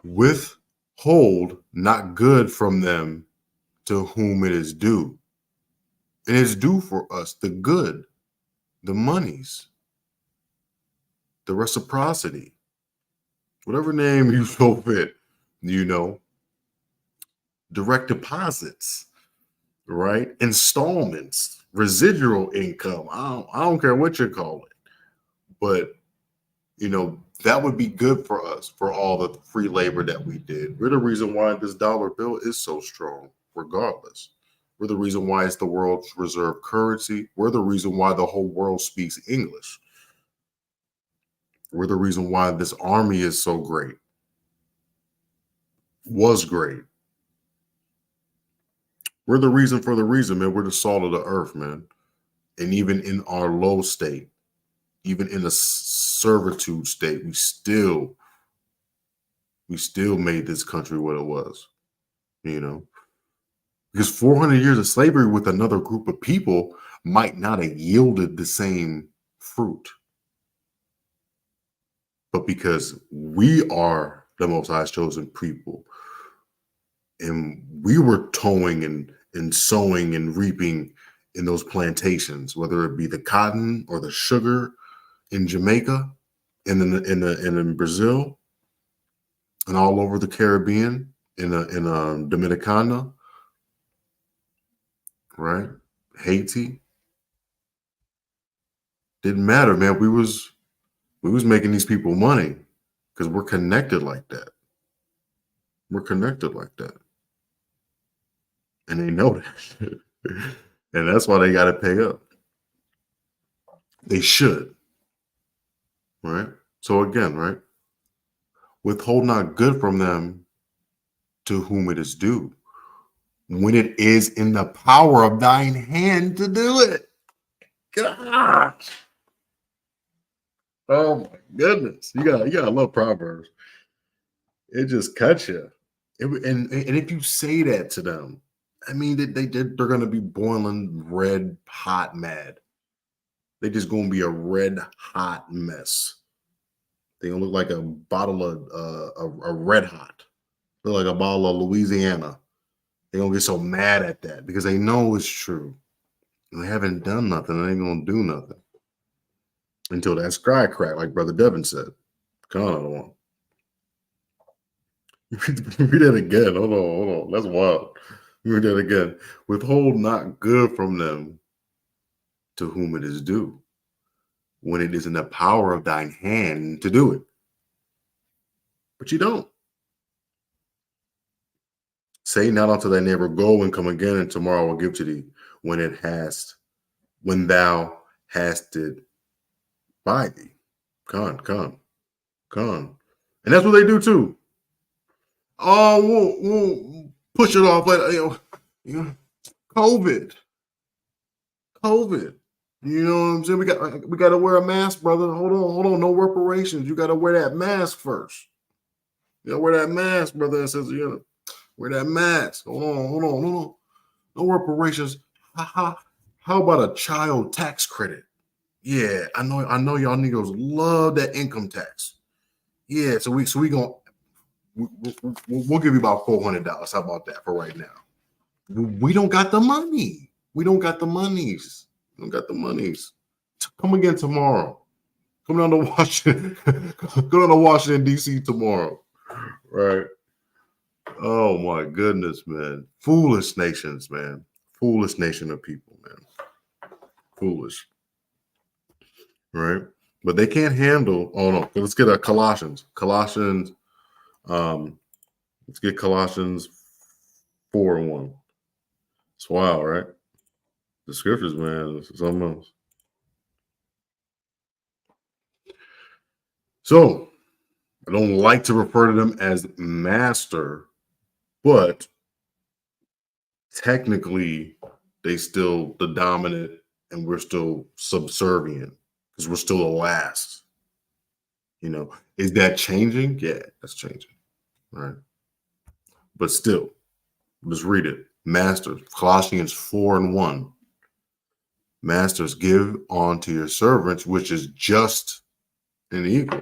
Withhold not good from them to whom it is due. It is due for us the good, the monies, the reciprocity, whatever name you so fit, direct deposits, right? Installments, residual income. I don't care what you call it, but that would be good for us for all the free labor that we did. We're the reason why this dollar bill is so strong, regardless. We're the reason why it's the world's reserve currency. We're the reason why the whole world speaks English. We're the reason why this army is so great. Was great. We're the reason for the reason, man. We're the salt of the earth, man. And even in our low state, even in a servitude state, we still made this country what it was, because 400 years of slavery with another group of people might not have yielded the same fruit. But because we are the Most High's chosen people, and we were towing and sowing and reaping in those plantations, whether it be the cotton or the sugar in Jamaica and in Brazil and all over the Caribbean, in Dominicana, right? Haiti. Didn't matter, man. We was making these people money because we're connected like that. We're connected like that. And they know that. And that's why they got to pay up. They should. Right? So again, right? Withhold not good from them to whom it is due, when it is in the power of thine hand to do it. Gosh. Oh my goodness. You gotta love Proverbs. It just cuts you. And if you say that to them, I mean, they're gonna be boiling red hot mad. They just gonna be a red hot mess. They gonna look like a bottle of a red hot. Look like a bottle of Louisiana. They gonna get so mad at that because they know it's true. And they haven't done nothing. They ain't gonna do nothing until that sky crack, like Brother Devin said. Come on, another one. Read that again. Hold on. That's wild. Read that again. Withhold not good from them to whom it is due, when it is in the power of thine hand to do it. But you don't. Say not unto thy neighbor, go and come again, and tomorrow I will give to thee when thou hast it by thee. Come. And that's what they do too. Oh, we'll push it off later. COVID. You know what I'm saying? We got to wear a mask, brother. Hold on. No reparations. You got to wear that mask first. You got to wear that mask, brother. It says wear that mask. Hold on. No reparations. How about a child tax credit? Yeah, I know y'all niggas love that income tax. Yeah, so we'll give you about $400. How about that for right now? We don't got the money. We don't got the monies. Come again tomorrow. Come down to Washington. Go down to Washington, D.C. tomorrow. Right. Oh my goodness, man. Foolish nations, man. Foolish nation of people, man. Foolish. Right. But they can't handle. Oh no. Let's get a Colossians. Let's get Colossians 4:1. It's wild, right? The scriptures, man, it's something else. So, I don't like to refer to them as master, but technically they still the dominant and we're still subservient because we're still the last. You know, is that changing? Yeah, that's changing. Right. But still, let's read it. Masters, Colossians 4 and 1. Masters, give on to your servants, which is just and equal,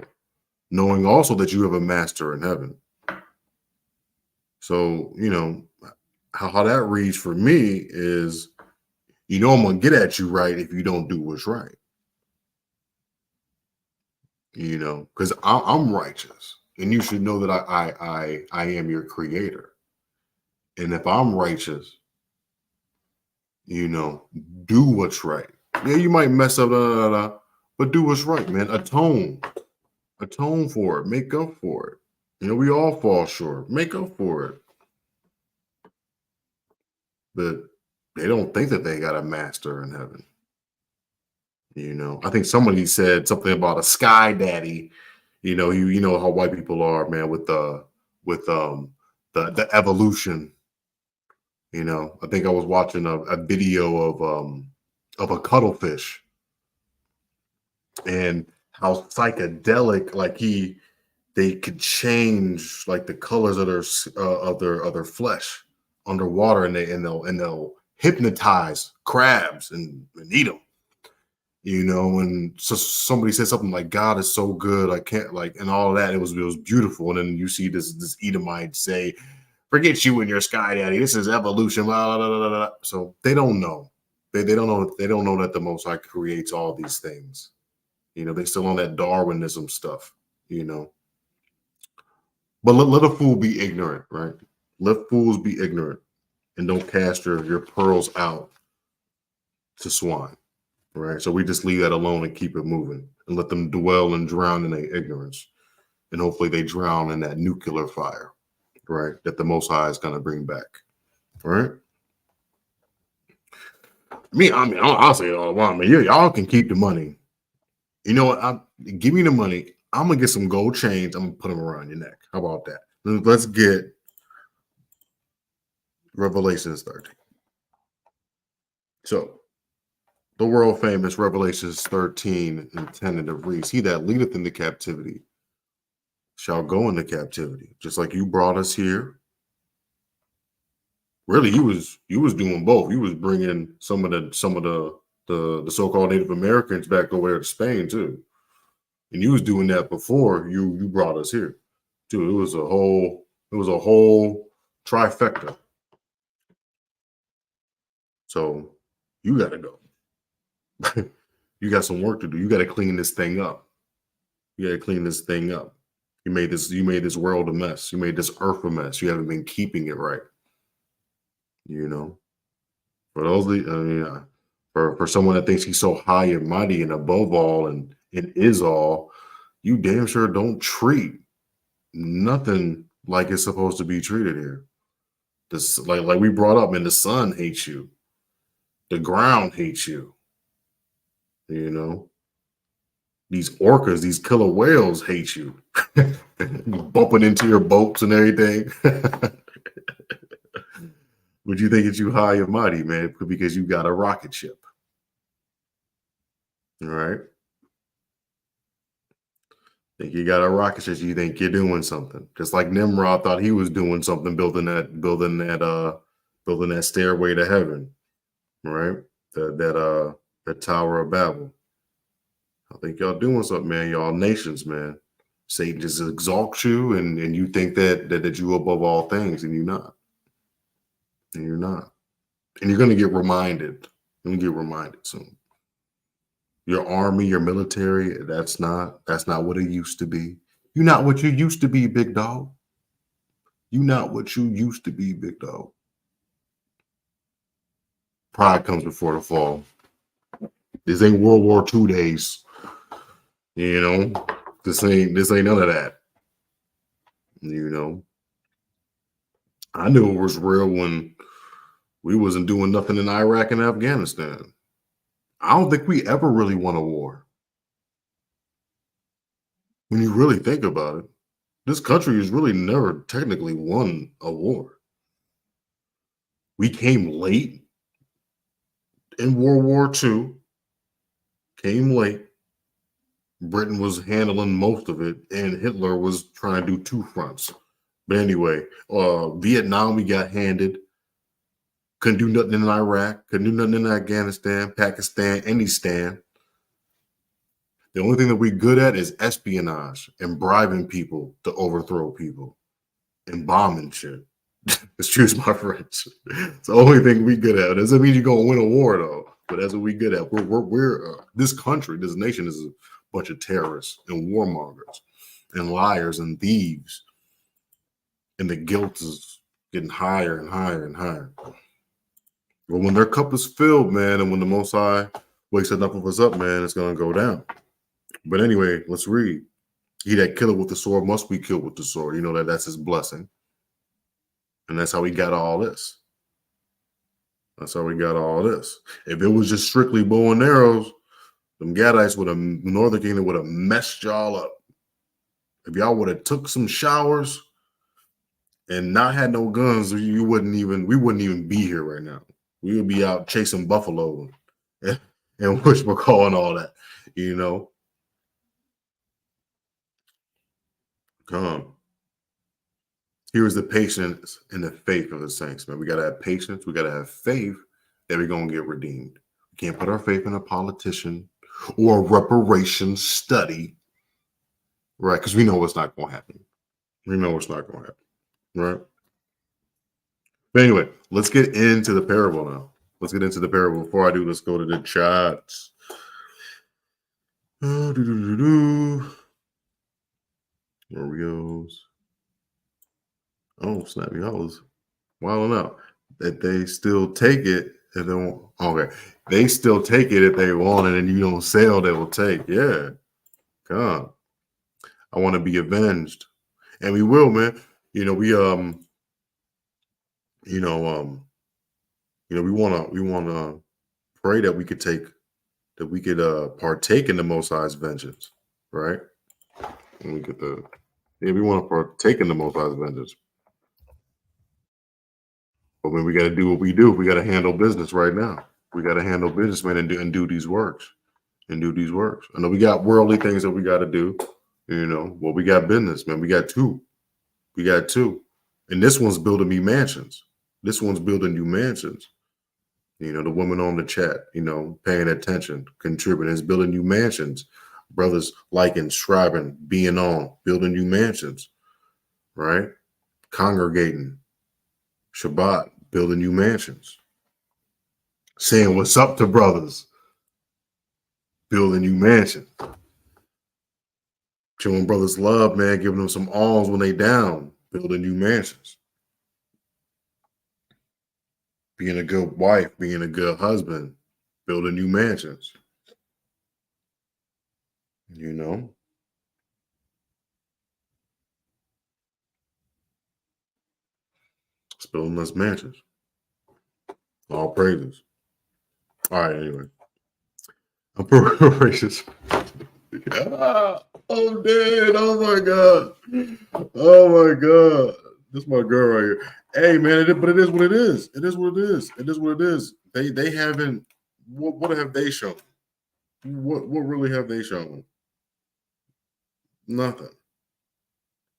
knowing also that you have a master in heaven. So, you know, how that reads for me is, you know, I'm going to get at you right if you don't do what's right, you know, because I'm righteous and you should know that I am your creator. And if I'm righteous, you know, do what's right. Yeah, you might mess up, but do what's right, man. Atone for it, make up for it. You know, we all fall short, make up for it. But they don't think that they got a master in heaven. You know, I think somebody said something about a sky daddy. You know how white people are, man, with the evolution. You know, I think I was watching a video of a cuttlefish and how psychedelic, like they could change like the colors of their flesh underwater, and they'll hypnotize crabs and eat them. You know, and so somebody said something like God is so good, I can't like, and all of that. It was beautiful, and then you see this Edomite say, "Forget you and your sky daddy. This is evolution." Blah, blah, blah, blah, blah. So they don't know. They don't know. They don't know that the Most High creates all these things. You know, they still on that Darwinism stuff. You know, but let a fool be ignorant, right? Let fools be ignorant, and don't cast your pearls out to swine. Right. So we just leave that alone and keep it moving and let them dwell and drown in their ignorance. And hopefully they drown in that nuclear fire, right? That the Most High is going to bring back. Right. I mean, I'll say it all along. I mean, y'all can keep the money. You know what? Give me the money. I'm going to get some gold chains. I'm going to put them around your neck. How about that? Let's get Revelations 13. So, the world famous Revelations 13 and 10, and it reads, He that leadeth into captivity shall go into captivity, just like you brought us here. Really, he was doing both. He was bringing some of the so-called Native Americans back over there to Spain too, and you was doing that before you brought us here too. It was a whole trifecta. So you got to go. You got some work to do. You got to clean this thing up. You got to clean this thing up. You made this world a mess. You made this earth a mess. You haven't been keeping it right. You know, for those, for someone that thinks he's so high and mighty and above all and it is all, you damn sure don't treat nothing like it's supposed to be treated here. This like we brought up, man, the sun hates you, the ground hates you. You know, these orcas, these killer whales hate you, bumping into your boats and everything. Would you think that you high and mighty, man, because you got a rocket ship? All right. Think you got a rocket ship, you think you're doing something. Just like Nimrod thought he was doing something, building that stairway to heaven, right? That Tower of Babel. I think y'all doing something, man. Y'all nations, man. Satan just exalts you and you think that you above all things, and you're not. And you're not. And you're gonna get reminded. You're gonna get reminded soon. Your army, your military, that's not what it used to be. You're not what you used to be, big dog. You're not what you used to be, big dog. Pride comes before the fall. This ain't World War II days. You know, this ain't none of that. You know, I knew it was real when we wasn't doing nothing in Iraq and Afghanistan. I don't think we ever really won a war. When you really think about it. This country has really never technically won a war. We came late in World War II, came late. Britain was handling most of it, and Hitler was trying to do two fronts. But anyway, Vietnam, we got handed. Couldn't do nothing in Iraq. Couldn't do nothing in Afghanistan, Pakistan, any stand. The only thing that we're good at is espionage and bribing people to overthrow people and bombing shit. Excuse my French. It's the only thing we good at. Doesn't mean you're gonna win a war though, but that's what we good at. We're this country, this nation is a bunch of terrorists and warmongers and liars and thieves, and the guilt is getting higher and higher and higher. But when their cup is filled, man, and when the Most High wakes enough of us up, man, it's gonna go down. But anyway, let's read. He that killeth with the sword must be killed with the sword. You know that's his blessing. And that's how we got all this. That's how we got all this. If it was just strictly bow and arrows, them Gadites would have, Northern Kingdom would have messed y'all up. If y'all would have took some showers and not had no guns, we wouldn't even be here right now. We would be out chasing buffalo and wishbacall and all that, you know. Come. Here's the patience and the faith of the saints, man. We got to have patience. We got to have faith that we're going to get redeemed. We can't put our faith in a politician or a reparation study, right? Because we know what's not going to happen. We know what's not going to happen, right? But anyway, let's get into the parable now. Let's get into the parable. Before I do, let's go to the chats. There we go. Oh, snap, y'all was wilding out. That they still take it if they want. Okay. They still take it if they want it and you don't sell, they will take. Yeah. Come. I want to be avenged. And we will, man. We wanna pray that we could partake in the Most High's vengeance, right? And we want to partake in the Most High's vengeance. But when we got to do what we do, we got to handle business right now. We got to handle business, man, and do these works. I know we got worldly things that we got to do, well, we got business, man. We got two. And this one's building me mansions. This one's building you mansions. The woman on the chat, paying attention, contributing, is building you mansions. Brothers liking, striving, being on, building you mansions, right? Congregating, Shabbat, building you mansions. Saying what's up to brothers, building you mansions. Showing brothers love, man, giving them some alms when they down, building new mansions. Being a good wife, being a good husband, building new mansions. It's building us mansions. All praises. All right, anyway. I'm racist. I'm dead. Oh my god. Oh my god. This is my girl right here. Hey man, but it is what it is. It is what it is. They haven't. What have they shown? What really have they shown? Nothing.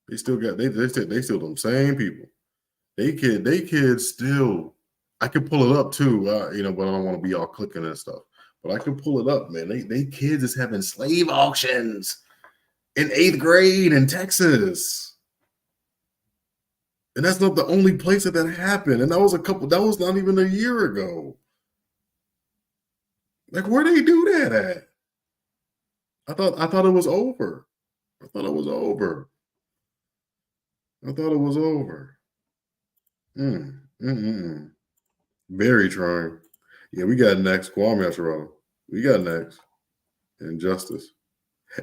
They still got they still them same people. They kids still. I can pull it up too, but I don't want to be all clicking and stuff. But I can pull it up, man. They kids is having slave auctions in 8th grade in Texas. And that's not the only place that happened. And that was not even a year ago. Like, where they do that at? I thought it was over. I thought it was over. Very trying. Yeah, we got next. Kwame Asherah. We got next. Injustice.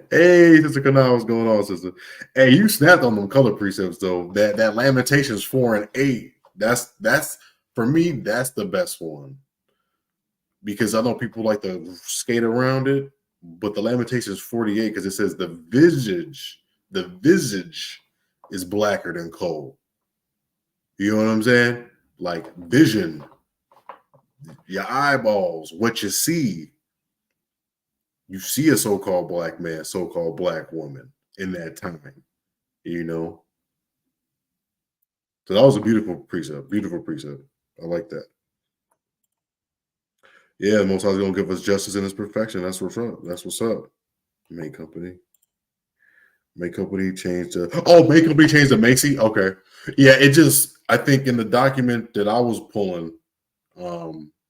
Hey, Sister Kana, what's going on, sister? Hey, you snapped on them color precepts though. That Lamentations 4 and 8. That's for me, that's the best one. Because I know people like to skate around it, but the Lamentations 48, because it says the visage is blacker than coal. You know what I'm saying? Like vision, your eyeballs, what you see. You see a so-called black man, so-called black woman in that time, you know. So that was a beautiful precept. Beautiful precept. I like that. Yeah, the Most High is gonna give us justice in His perfection. That's what's up. That's what's up. May Company. May Company changed to May Company changed to Macy. Okay. Yeah, it just I think in the document that I was pulling,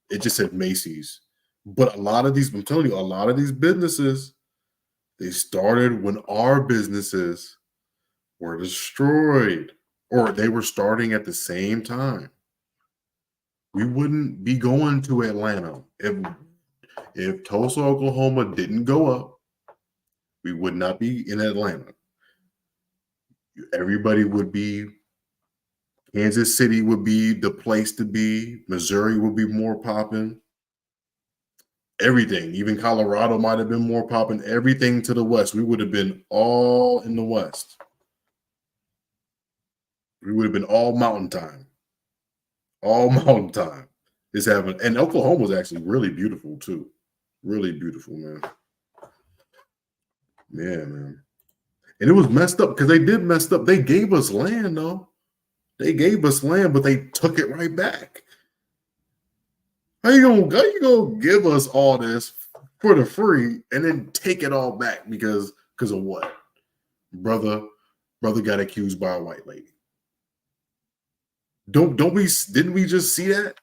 it just said Macy's. But a lot of these, I'm telling you, a lot of these businesses, they started when our businesses were destroyed, or they were starting at the same time. We wouldn't be going to Atlanta if Tulsa, Oklahoma didn't go up. We would not be in Atlanta. Everybody would be. Kansas City would be the place to be. Missouri would be more popping. Everything, even Colorado might have been more popping. Everything to the west, we would have been all in the west. We would have been all mountain time. All mountain time is happening. And Oklahoma was actually really beautiful too. Really beautiful, man. Yeah, man. And it was messed up because they did messed up. They gave us land, though. They gave us land, but they took it right back. How you gonna give us all this for the free and then take it all back because of what? Brother got accused by a white lady. Didn't we just see that?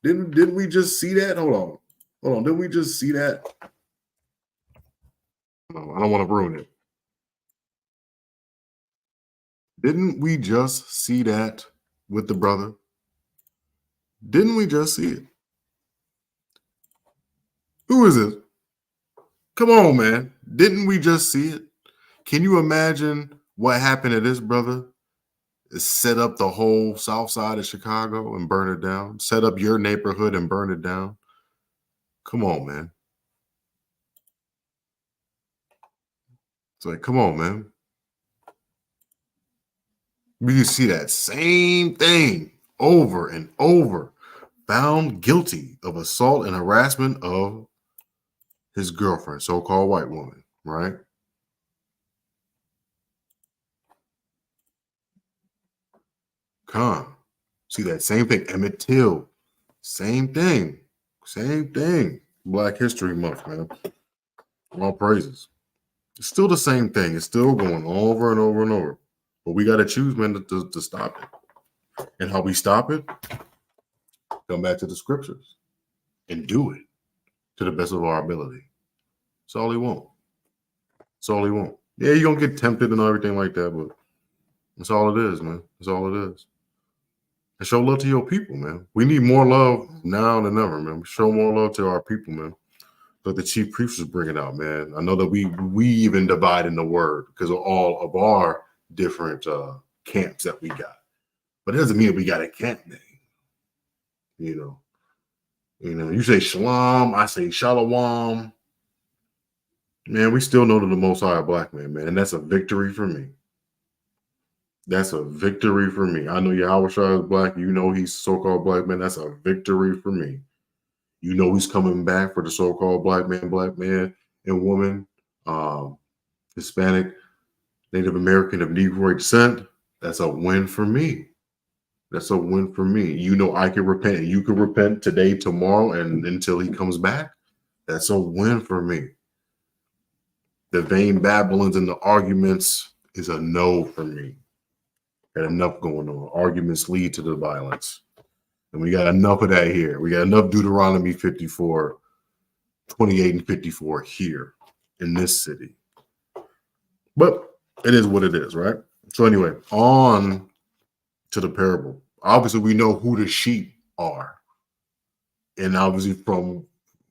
Didn't we just see that? Hold on. Didn't we just see that? No, I don't want to ruin it. Didn't we just see that with the brother? Didn't we just see it? Who is it? Come on, man. Didn't we just see it? Can you imagine what happened to this brother? Set up the whole south side of Chicago and burn it down. Set up your neighborhood and burn it down. Come on, man. It's like, come on, man. We see that same thing over and over. Found guilty of assault and harassment of his girlfriend, so-called white woman, right? Come. See that same thing. Emmett Till. Same thing. Same thing. Black History Month, man. All praises. It's still the same thing. It's still going over and over and over. But we got to choose, man, to stop it. And how we stop it? Come back to the scriptures and do it to the best of our ability. That's all he wants. That's all he wants. Yeah, you're going to get tempted and everything like that, but that's all it is, man. That's all it is. And show love to your people, man. We need more love now than ever, man. Show more love to our people, man. Like the chief priest was bringing out, man. I know that we even divide in the word because of all of our different camps that we got. But it doesn't mean that we got a camp name. You know, you say shalom, I say shalom. Man, we still know that the Most High a black man, and that's a victory for me. That's a victory for me. I know Yahushua is black. You know he's so-called black man. That's a victory for me. You know he's coming back for the so-called black man, and woman, Hispanic, Native American of Negroid descent. That's a win for me. That's a win for me. You know I can repent. You can repent today, tomorrow, and until he comes back. That's a win for me. The vain babblings and the arguments is a no for me. Got enough going on. Arguments lead to the violence. And we got enough of that here. We got enough Deuteronomy 54, 28 and 54 here in this city. But it is what it is, right? So anyway, on to the parable. Obviously, we know who the sheep are. And obviously from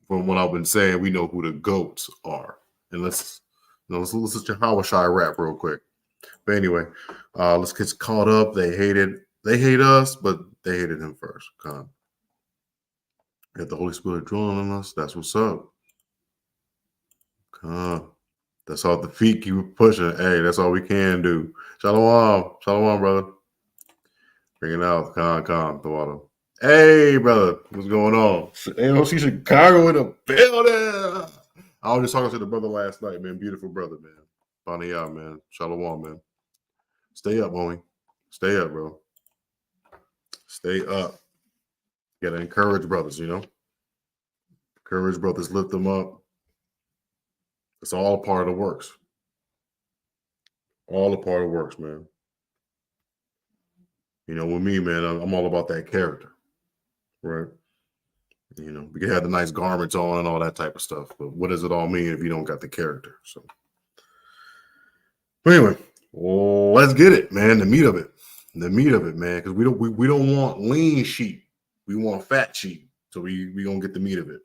what I've been saying, we know who the goats are. And let's listen to Yahushua rap real quick. But anyway, let's get caught up. They hate us, but they hated him first. Come. If the Holy Spirit dwelling on us, that's what's up. Come. That's all the feet keep pushing. Hey, that's all we can do. Shalom. Shalom, brother. Bring it out. Con, the water. Hey, brother. What's going on? AOC Chicago in the building. I was just talking to the brother last night, man. Beautiful brother, man. Bonnie out, man. Shalom, man. Stay up, homie. Stay up, bro. Stay up. You gotta encourage brothers, you know? Encourage brothers, lift them up. It's all a part of the works. All a part of the works, man. You know, with me, man, I'm all about that character, right? You know, we can have the nice garments on and all that type of stuff, but what does it all mean if you don't got the character? So, but anyway, let's get it, man. The meat of it, man. Because we don't want lean sheep, we want fat sheep. So we gonna get the meat of it.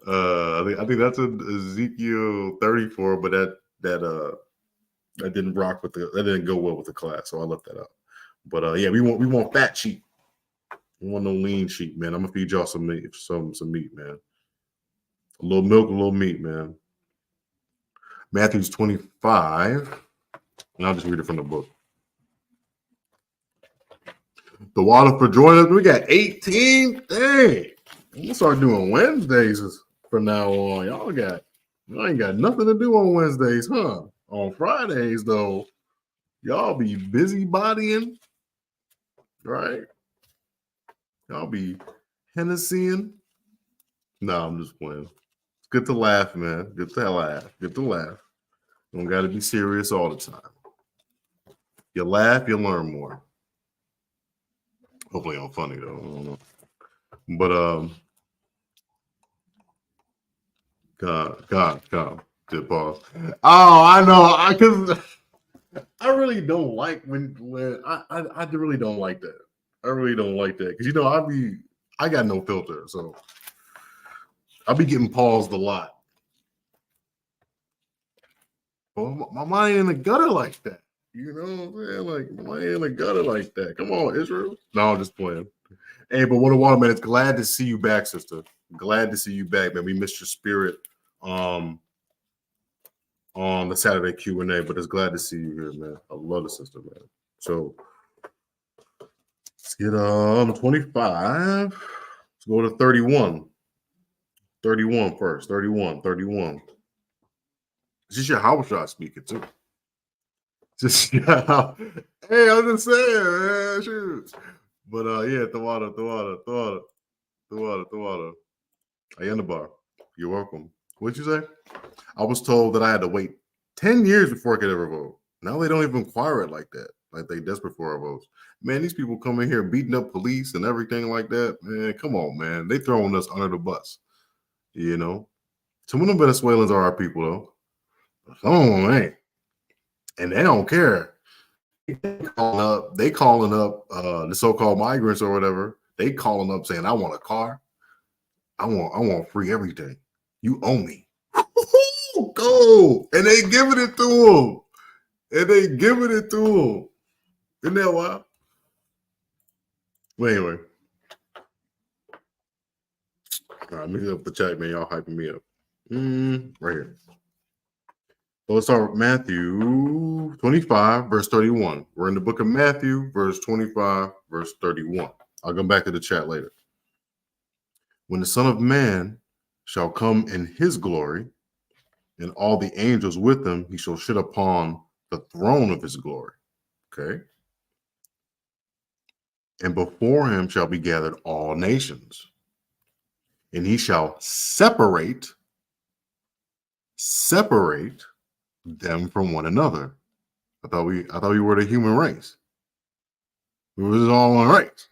I think that's in Ezekiel 34, but that didn't rock with that didn't go well with the class, so I left that out. But yeah, we want fat sheep. We want no lean sheep, man. I'm gonna feed y'all some meat, some meat, man. A little milk, a little meat, man. Matthew 25, and I'll just read it from the book. The water for joining us. We got 18. Dang. We'll start doing Wednesdays from now on. Y'all ain't got nothing to do on Wednesdays, huh? On Fridays, though, y'all be busybodying, right? Y'all be Hennessying. No, I'm just playing. It's good to laugh, man. Good to laugh. Good to laugh. You don't got to be serious all the time. You laugh, you learn more. Hopefully I'm funny, though. I don't know. But, God. Did pause. Oh, I know. Because I really don't like when I really don't like that. I really don't like that. Because, you know, I got no filter. So I'll be getting paused a lot. Well, my mind in the gutter like that. You know what I'm saying? Like, my mind in the gutter like that. Come on, Israel. No, I'm just playing. Hey, but what a water, man. It's glad to see you back, sister. Glad to see you back, man. We missed your spirit on the Saturday Q&A, but it's glad to see you here, man. I love the sister, man. So let's get 25. Let's go to 31. 31 first. 31. Is this your house shot speaking too? Just hey, I was just saying, man. Shoot. But yeah, the water. I in the bar. You're welcome. What'd you say? I was told that I had to wait 10 years before I could ever vote. Now they don't even inquire it like that. Like they desperate for our votes. Man, these people come in here beating up police and everything like that. Man, come on, man. They throwing us under the bus. You know? Some of them Venezuelans are our people, though. Some of them ain't. And they don't care. They calling up the so-called migrants or whatever. They calling up saying, I want a car. I want free everything. You owe me. Go. And they giving it to them. Isn't that wild? Well, anyway. All right, let me hit up the chat, man. Y'all hyping me up. Right here. So let's start with Matthew 25, verse 31. We're in the book of Matthew, verse 25, verse 31. I'll come back to the chat later. When the Son of Man shall come in his glory, and all the angels with him, he shall sit upon the throne of his glory. Okay. And before him shall be gathered all nations. And he shall separate them from one another. I thought we were the human race. We were all one race.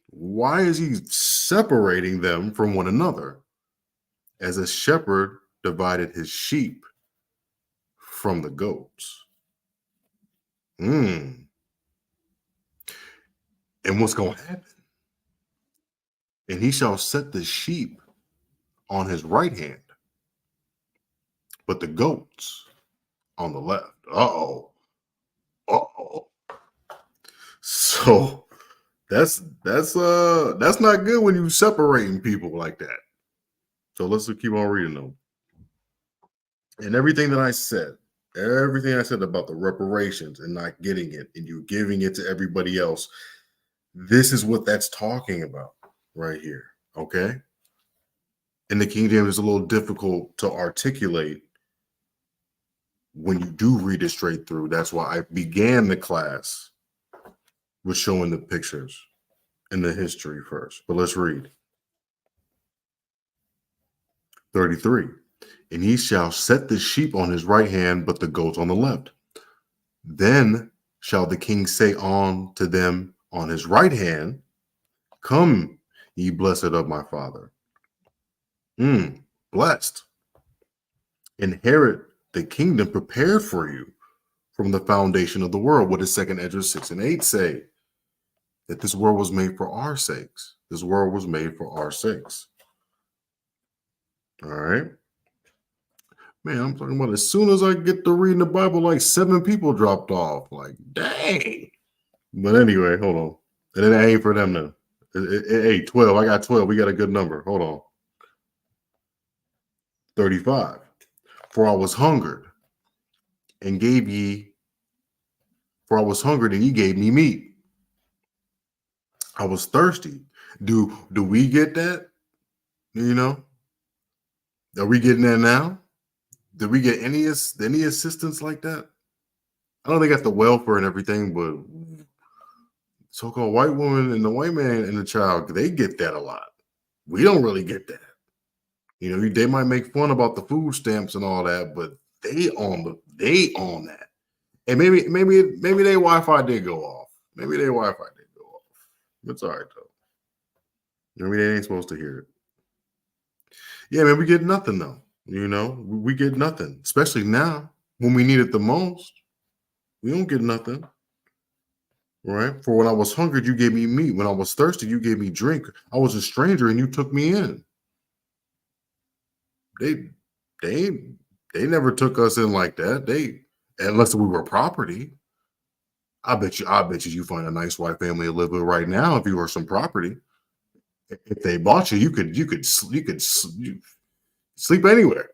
Why is he separating them from one another? As a shepherd divided his sheep from the goats. And what's going to happen? And he shall set the sheep on his right hand, but the goats on the left. Uh-oh. So that's not good when you separating people like that. So let's keep on reading though. And everything I said about the reparations and not getting it and you giving it to everybody else, this is what that's talking about right here. Okay. And the King James is a little difficult to articulate when you do read it straight through. That's why I began the class with showing the pictures and the history first. But let's read 33. And he shall set the sheep on his right hand, but the goats on the left. Then shall the king say on to them on his right hand, come, ye blessed of my father. Blessed. Inherit the kingdom prepared for you from the foundation of the world. What does 2 Ezra 6 and 8 say? That this world was made for our sakes. This world was made for our sakes. All right. Man, I'm talking about as soon as I get to reading the Bible, like 7 people dropped off. Like, dang. But anyway, hold on. And it ain't for them now. Hey, 12. I got 12. We got a good number. Hold on. 35. For I was hungered and ye gave me meat. I was thirsty. Do we get that? You know? Are we getting that now? Did we get any assistance like that? I know they got the welfare and everything, but so-called white woman and the white man and the child, they get that a lot. We don't really get that. You know, they might make fun about the food stamps and all that, but they own that. And maybe their Wi-Fi did go off. Maybe their Wi-Fi did go off. It's all right though. Maybe they ain't supposed to hear it. Yeah, man, we get nothing though. You know, we get nothing, especially now when we need it the most. We don't get nothing. Right? For when I was hungry, you gave me meat. When I was thirsty, you gave me drink. I was a stranger and you took me in. They never took us in like that. Unless we were property. I bet you find a nice white family to live with right now if you were some property. If they bought you could sleep anywhere.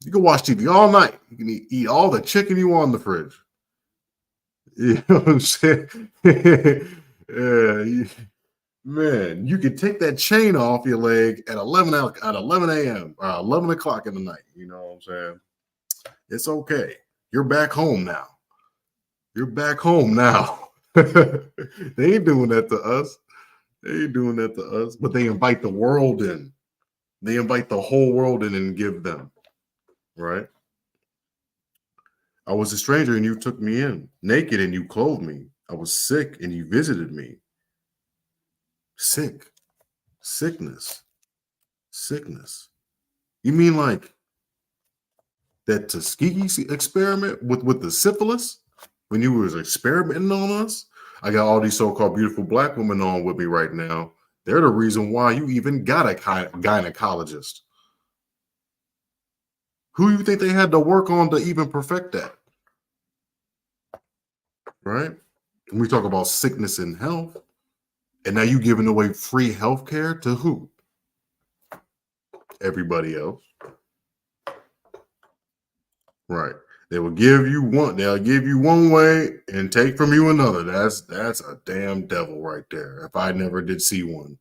You can watch TV all night. You can eat all the chicken you want in the fridge. You know what I'm saying? Man, you can take that chain off your leg at 11 a.m. 11 o'clock in the night. You know what I'm saying? It's okay. You're back home now. You're back home now. They ain't doing that to us. But they invite the world in. They invite the whole world in and give them. Right? I was a stranger and you took me in. Naked and you clothed me. I was sick and you visited me. Sickness. You mean like that Tuskegee experiment with the syphilis when you was experimenting on us? I got all these so-called beautiful black women on with me right now. They're the reason why you even got a gynecologist. Who you think they had to work on to even perfect that? Right? When we talk about sickness and health, and now you giving away free health care to who? Everybody else. Right. They'll give you one way and take from you another. That's a damn devil right there. If I never did see one.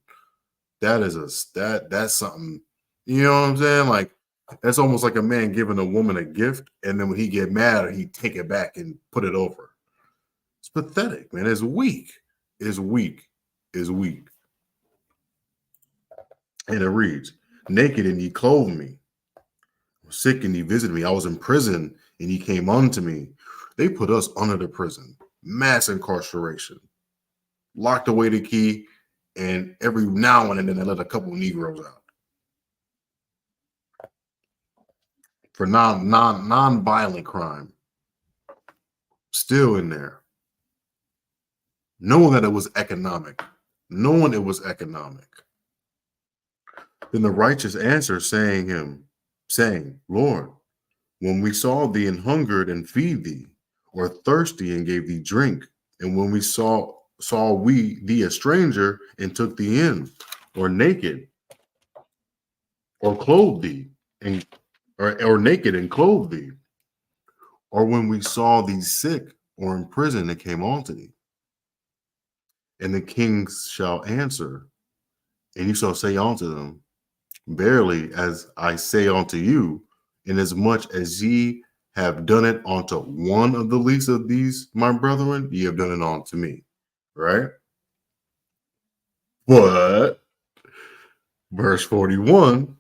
That's something, you know what I'm saying? Like that's almost like a man giving a woman a gift, and then when he get mad, he take it back and put it over. It's pathetic, man. It's weak. And it reads, naked and ye clothed me. Sick and ye visited me. I was in prison and ye came unto me. They put us under the prison. Mass incarceration. Locked away the key, and every now and then they let a couple of Negroes out. For non-violent crime. Still in there. Knowing that it was economic. Then the righteous answer saying, Lord, when we saw thee and hungered and feed thee, or thirsty and gave thee drink, and when we saw we thee a stranger and took thee in, or naked, or clothed thee, or naked and clothed thee, or when we saw thee sick or in prison and came unto thee. And the kings shall answer, and you shall say unto them, verily, as I say unto you, inasmuch as ye have done it unto one of the least of these my brethren, ye have done it unto me. Right? But verse 41,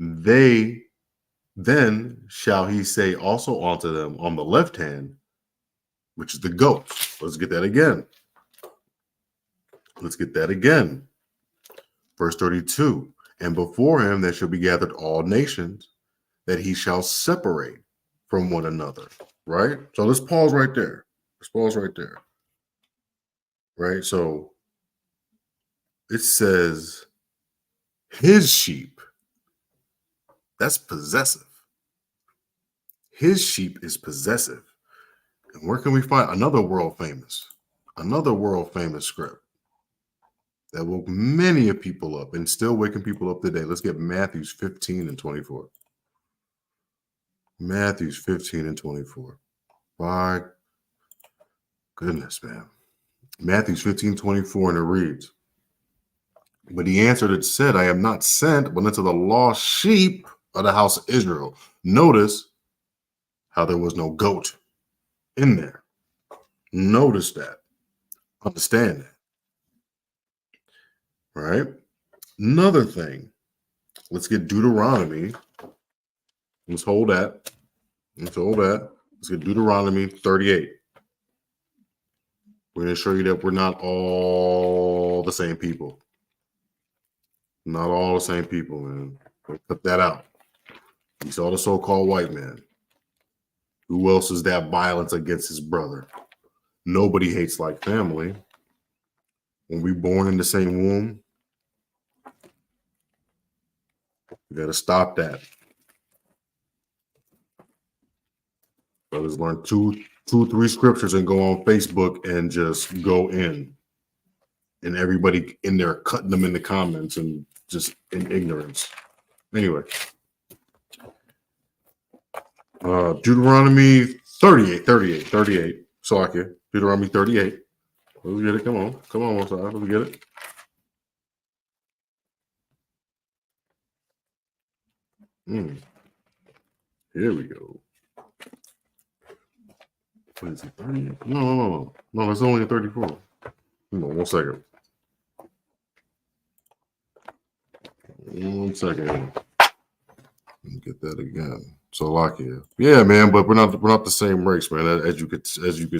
they then shall he say also unto them on the left hand, which is the goats. Let's get that again. Let's get that again. Verse 32, and before him there shall be gathered all nations, that he shall separate from one another. Right? So let's pause right there. Let's pause right there. Right? So it says his sheep. That's possessive. His sheep is possessive. And where can we find another world famous script that woke many of people up and still waking people up today? Let's get Matthew 15 and 24. Matthew 15 and 24. My goodness, man. Matthew 15, 24, and it reads, but he answered and said, I am not sent but unto the lost sheep of the house of Israel. Notice how there was no goat in there. Notice that. Understand that. Right? Another thing. Let's get Deuteronomy. Let's hold that. Let's get Deuteronomy 38. We're going to show you that we're not all the same people. Not all the same people, man. We'll cut that out. You saw the so-called white man. Who else is that violence against his brother? Nobody hates like family. When we born in the same womb, you got to stop that. Brothers learn two, 3 scriptures and go on Facebook and just go in. And everybody in there cutting them in the comments and just in ignorance. Anyway. Deuteronomy 38. Salakia. Deuteronomy 38. Let's get it. Come on, Mosai. Let's get it. Here we go. What is it? 30? No. It's only a 34. Hold on, 1 second. 1 second. Let me get that again. Salakia. Yeah, man, but we're not the same race, man. As you could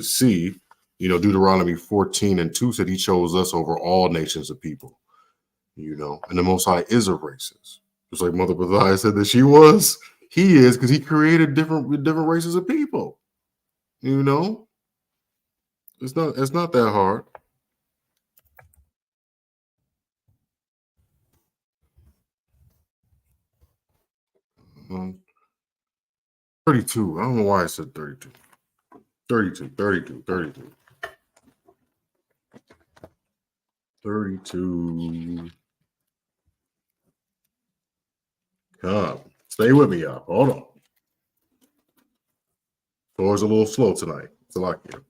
see, Deuteronomy 14 and 2 said he chose us over all nations of people. And the Most High is of races. Just like Mother Bethia said that she was, he is, because he created different races of people. It's not that hard. Um, 32. I don't know why I said 32. 32. 32. Come. Stay with me, y'all. Hold on. Thor's a little slow tonight. It's a lot here.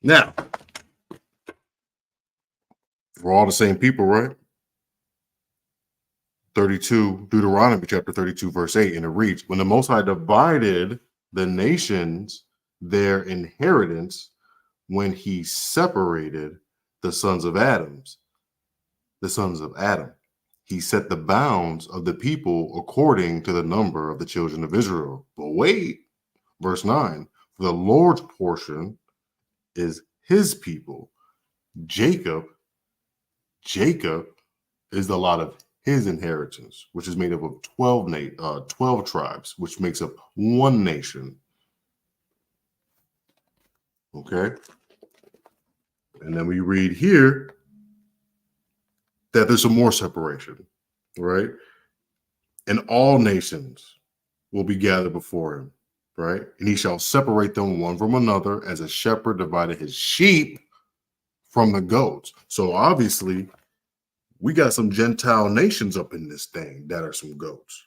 Now, we're all the same people, right? 32, Deuteronomy chapter 32, verse 8, and it reads, when the Most High divided the nations their inheritance, when he separated the sons of Adam, he set the bounds of the people according to the number of the children of Israel. But wait, verse 9, for the Lord's portion is his people. Jacob is the lot of his inheritance, which is made up of 12 tribes, which makes up one nation. Okay. And then we read here that there's some more separation, right? And all nations will be gathered before him, right? And he shall separate them one from another, as a shepherd divided his sheep from the goats. So obviously, We got some Gentile nations up in this thing that are some goats.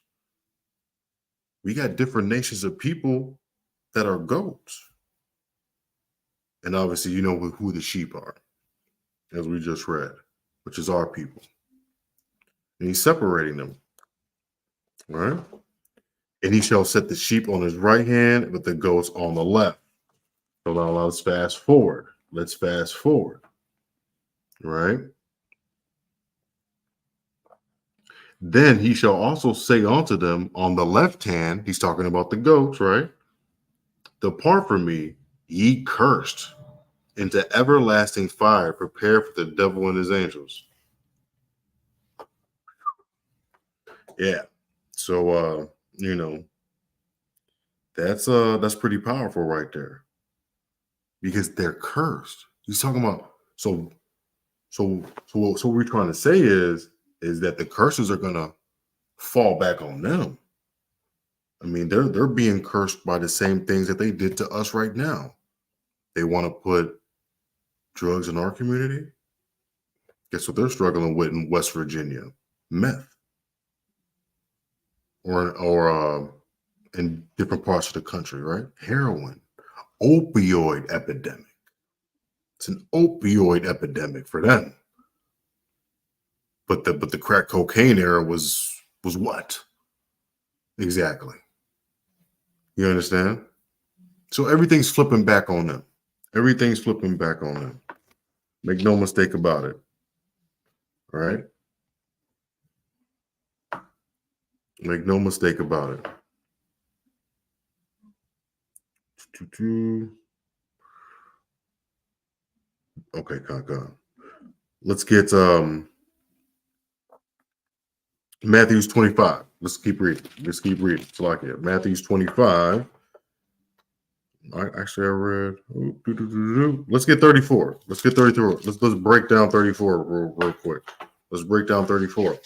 We got different nations of people that are goats. And obviously, you know who the sheep are, as we just read, which is our people. And he's separating them, right? And he shall set the sheep on his right hand, but the goats on the left. So now let's fast forward. Let's fast forward, right? Then he shall also say unto them on the left hand, he's talking about the goats, right? Depart from me, ye cursed, into everlasting fire, prepared for the devil and his angels. Yeah. So you know, that's pretty powerful right there. Because they're cursed. He's talking about so what we're trying to say is that the curses are gonna fall back on them. I mean, they're being cursed by the same things that they did to us right now. They want to put drugs in our community. Guess what they're struggling with in West Virginia? Meth. Or in different parts of the country, right? Heroin. Opioid epidemic. It's an opioid epidemic for them. But the crack cocaine era was what? Exactly. You understand? So everything's flipping back on them. Everything's flipping back on them. Make no mistake about it. All right? Make no mistake about it. Okay, Kaka. Let's get Matthew's 25. Let's keep reading. It's like it. Matthew's 25. I read. Let's get 34. Let's get 34. Let's break down 34 real quick. Let's break down 34.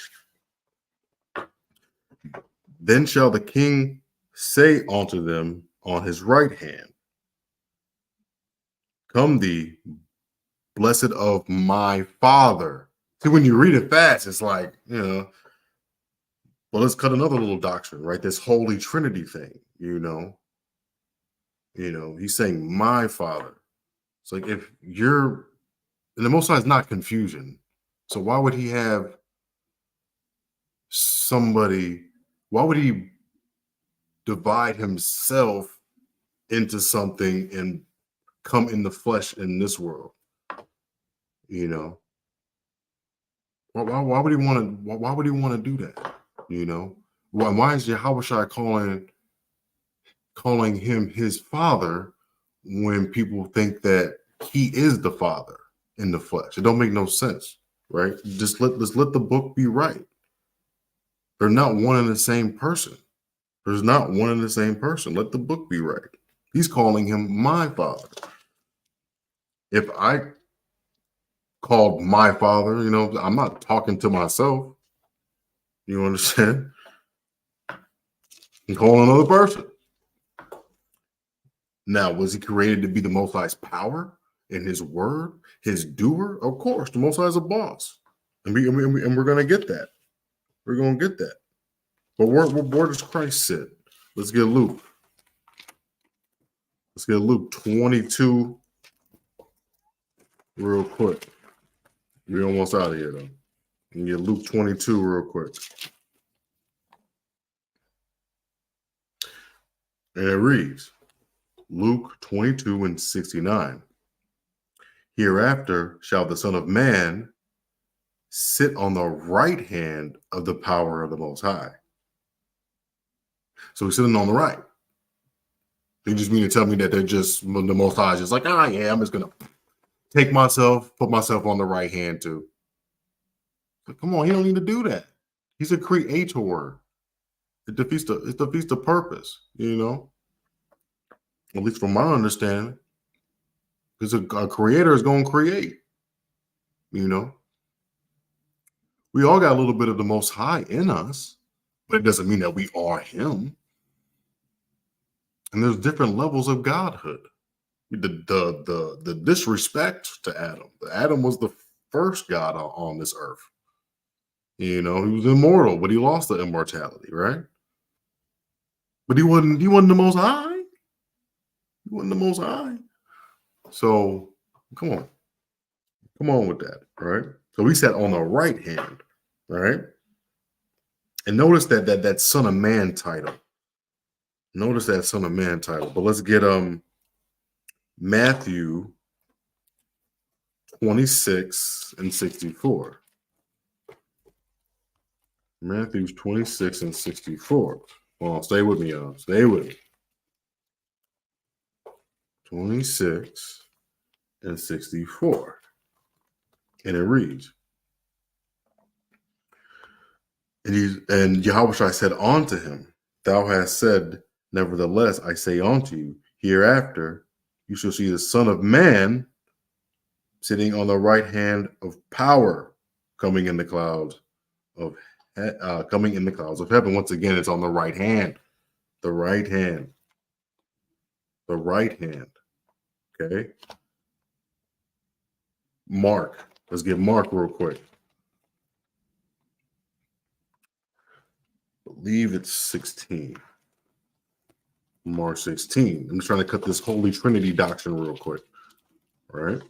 Then shall the king say unto them on his right hand, come thee, blessed of my Father. See, when you read it fast, it's like, well, let's cut another little doctrine, right? This Holy Trinity thing, he's saying my Father. It's like, if you're, and the Most High is not confusion. So why would he have why would he divide himself into something and come in the flesh in this world? Why would he want to do that? Why is Yahushua calling him his Father when people think that he is the Father in the flesh? It don't make no sense, right? Let's let the book be right. They're not one and the same person. There's not one and the same person. Let the book be right. He's calling him my Father. If I called my Father, I'm not talking to myself. You understand? I'm calling another person. Now, was he created to be the Most High's power in his word, his doer? Of course, the Most High is a boss. And we're going to get that. We're going to get that. But where does Christ sit? Let's get Luke. Let's get Luke 22 real quick. We're almost out of here, though. You can get Luke 22 real quick. And it reads, Luke 22 and 69. Hereafter shall the Son of Man sit on the right hand of the power of the Most High. So he's sitting on the right. They just mean to tell me that they're just, the Most High is just like, yeah, I'm just going to put myself on the right hand too. But come on, he don't need to do that. He's a creator. It defeats the purpose, At least from my understanding. Because a creator is going to create, We all got a little bit of the Most High in us, but it doesn't mean that we are him. And there's different levels of godhood. The disrespect to Adam. Adam was the first God on this earth. You know, he was immortal, but he lost the immortality, right? But he wasn't the most high. He wasn't the most high. So come on. Come on with that, right? So he sat on the right hand, right? And notice that Son of Man title. Notice that Son of Man title. But let's get Matthew 26 and 64. Matthew 26 and 64. Hold on, stay with me, y'all. Stay with me. 26 and 64. And it reads, and Yahushua said unto him, Thou hast said, nevertheless, I say unto you, hereafter you shall see the Son of Man sitting on the right hand of power, coming in the clouds of heaven. Once again, it's on the right hand. The right hand. The right hand. Okay. Mark. Let's get Mark real quick. I believe it's 16. Mark 16. I'm just trying to cut this Holy Trinity doctrine real quick. All right.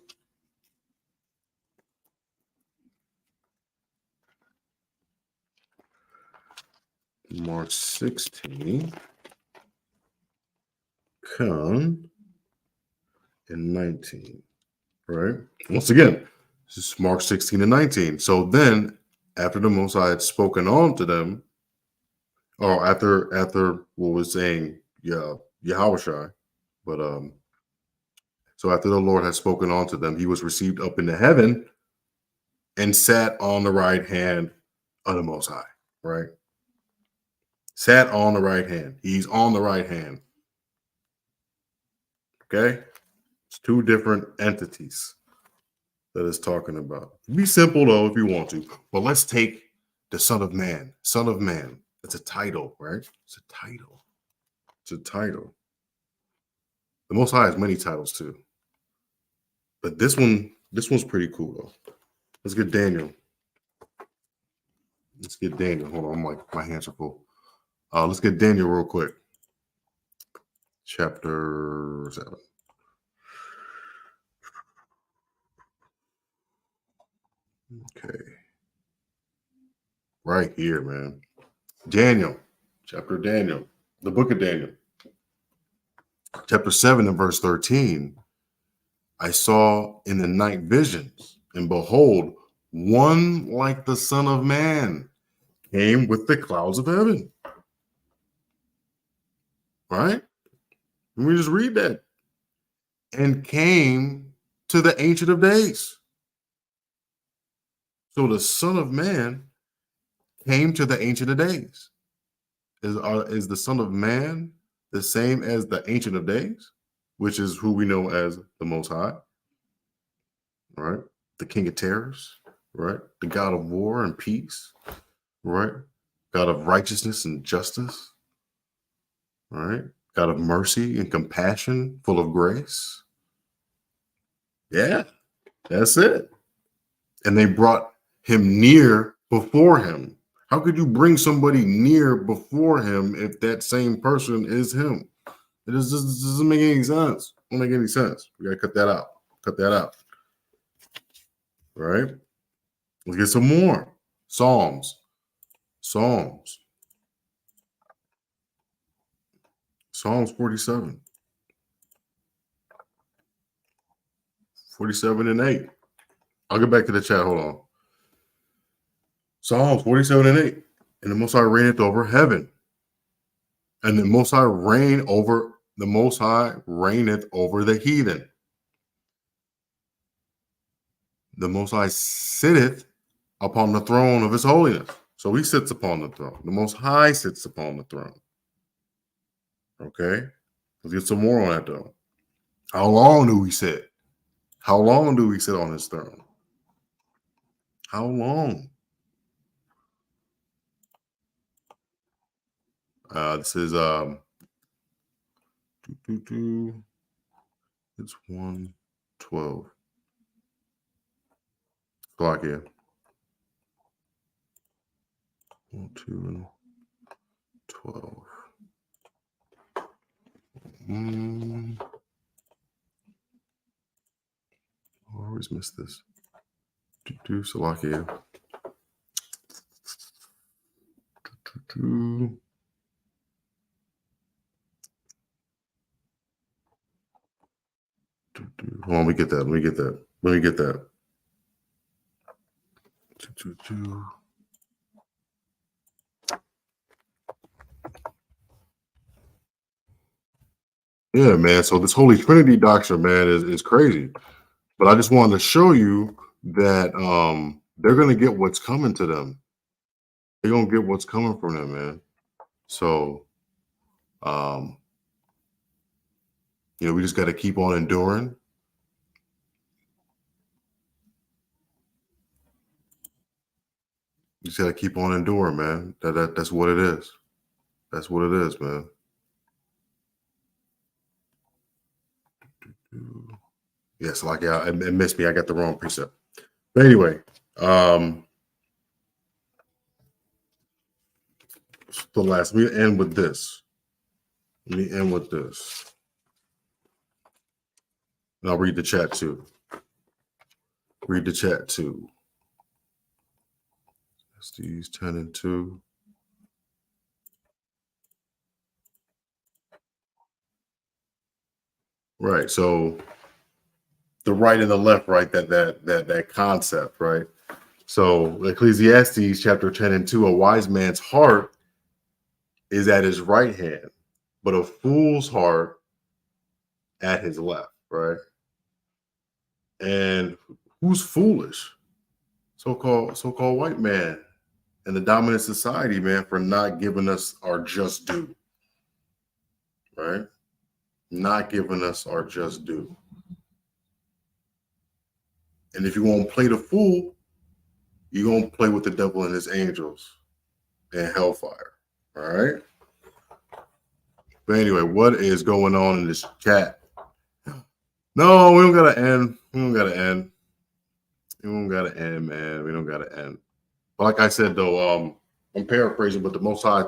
Mark 16. Come and 19. Right. Once again, this is Mark 16 and 19. So then, after the Most High had spoken on to them, or after what was saying, Yahushua, but so after the Lord had spoken on to them, he was received up into heaven and sat on the right hand of the Most High, right? Sat on the right hand. He's on the right hand. Okay? It's two different entities that it's talking about. Be simple though if you want to, but let's take the Son of Man. Son of Man. It's a title, right? It's a title. It's a title. The Most High has many titles too, but this one's pretty cool though. Let's get Daniel. Let's get Daniel. Hold on, my hands are full. Let's get Daniel real quick. Chapter 7. Okay. Right here, man. Daniel. Chapter Daniel. The book of Daniel. Chapter 7 and verse 13. I saw in the night visions, and behold, one like the Son of Man came with the clouds of heaven. Right? Let me just read that. And came to the Ancient of Days. So the Son of Man came to the Ancient of Days. Is the Son of Man the same as the Ancient of Days, which is who we know as the Most High, right? The King of Terrors, right? The God of War and Peace, right? God of righteousness and justice, right? God of mercy and compassion, full of grace. Yeah, that's it. And they brought him near before him. How could you bring somebody near before him if that same person is him? It just doesn't make any sense. It doesn't make any sense. We gotta cut that out. Cut that out. Right? Let's get some more. Psalms. 47. 47 and 8. I'll get back to the chat. Hold on. Psalms 47 and 8. And the Most High reigneth over heaven. And the Most High reigneth over the heathen. The Most High sitteth upon the throne of his holiness. So he sits upon the throne. The Most High sits upon the throne. Okay? Let's get some more on that though. How long do we sit? How long do we sit on his throne? How long? This is it's 1:12. Clock here. 1, 2, and 12. I always miss this. Salakia. Hold on, let me get that. Let me get that. Yeah, man. So this Holy Trinity doctrine, man, is crazy. But I just wanted to show you that they're gonna get what's coming to them. They're gonna get what's coming from them, man. So we just gotta keep on enduring. You just gotta keep on enduring, man. That's what it is. That's what it is, man. Yes, like it missed me. I got the wrong precept. But anyway, the last. Let me end with this. And I'll read the chat too. These 10 and 2. Right. So the right and the left, right? That concept, right? So Ecclesiastes chapter 10 and 2, a wise man's heart is at his right hand, but a fool's heart at his left, right? And who's foolish? So-called white man and the dominant society, man, for not giving us our just due, right? Not giving us our just due. And if you want to play the fool, you're going to play with the devil and his angels and hellfire, all right? But anyway, what is going on in this chat? No, we don't gotta end. We don't gotta end, man. We don't gotta end. But like I said, though, I'm paraphrasing, but the Most High,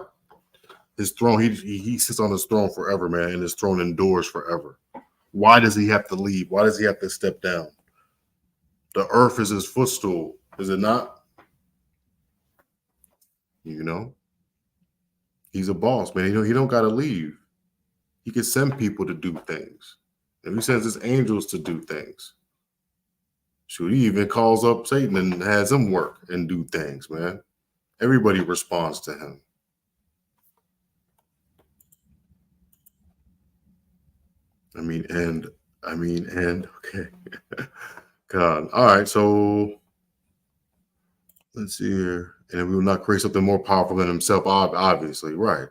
his throne, he sits on his throne forever, man, and his throne endures forever. Why does he have to leave? Why does he have to step down? The earth is his footstool, is it not? He's a boss, man. He don't gotta leave. He can send people to do things. And he sends his angels to do things. Shoot, he even calls up Satan and has him work and do things, man. Everybody responds to him. Okay. God. All right, so let's see here. And we will not create something more powerful than himself, obviously. Right.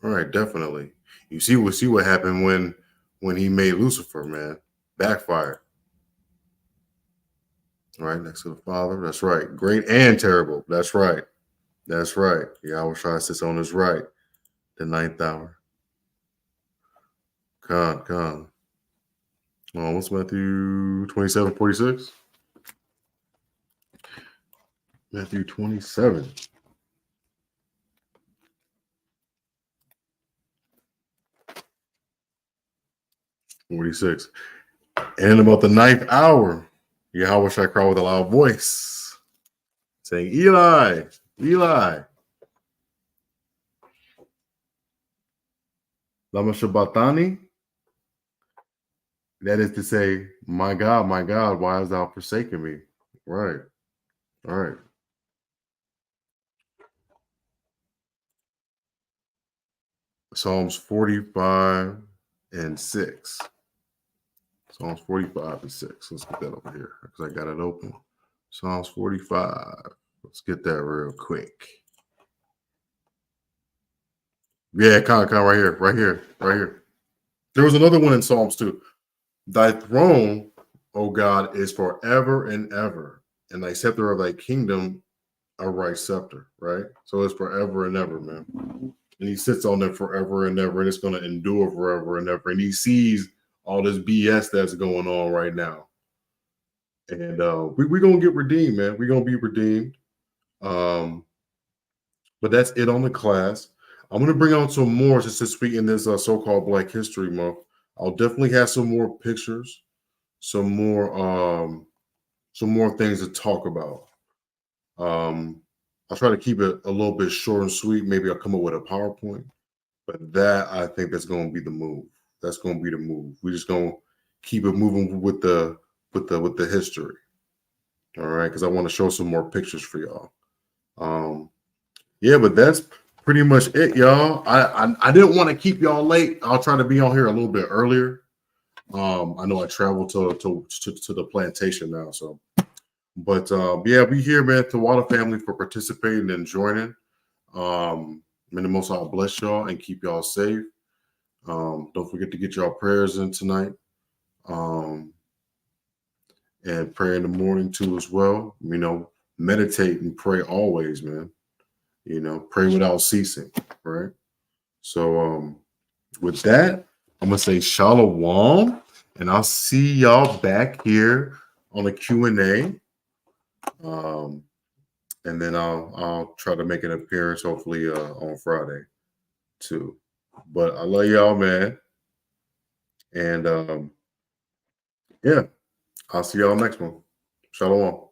Definitely. You see what happened when he made Lucifer, man. Backfired. Right next to the Father. That's right. Great and terrible. That's right. Yahweh Shai sits on his right. The 9th hour. Con. Oh, what's Matthew 27:46? Matthew 27. And about the 9th hour, Yahweh shall cry with a loud voice, saying, Eli, lama sabachthani? That is to say, my God, why hast thou forsaken me? Right. All right. Psalms 45 and 6. Psalms 45 and 6. Let's get that over here because I got it open. Psalms 45. Let's get that real quick. Yeah, right here. There was another one in Psalms too. Thy throne, O God, is forever and ever, and thy scepter of thy kingdom a right scepter, right? So it's forever and ever, man. And he sits on it forever and ever, and it's going to endure forever and ever. And he sees all this BS that's going on right now. And we're going to get redeemed, man. We're going to be redeemed. Um, but that's it on the class. I'm gonna bring on some more just this week in this so-called Black History Month. I'll definitely have some more pictures, some more things to talk about. I'll try to keep it a little bit short and sweet. Maybe I'll come up with a PowerPoint, but that I think that's going to be the move. That's going to be the move. We're just going to keep it moving with the history. All right, because I want to show some more pictures for y'all. Yeah, but that's pretty much it, y'all. I didn't want to keep y'all late. I'll try to be on here a little bit earlier. I know I travel to the plantation now, so. But yeah, we here, man. To all the family for participating and joining. May the Most High bless y'all and keep y'all safe. Don't forget to get y'all prayers in tonight. And pray in the morning too as well. You know, meditate and pray always, man. You know, pray without ceasing, right? So with that, I'm gonna say shalom, and I'll see y'all back here on the Q&A. And then I'll try to make an appearance hopefully on Friday too. But I love y'all, man. And yeah, I'll see y'all next one. Shalom.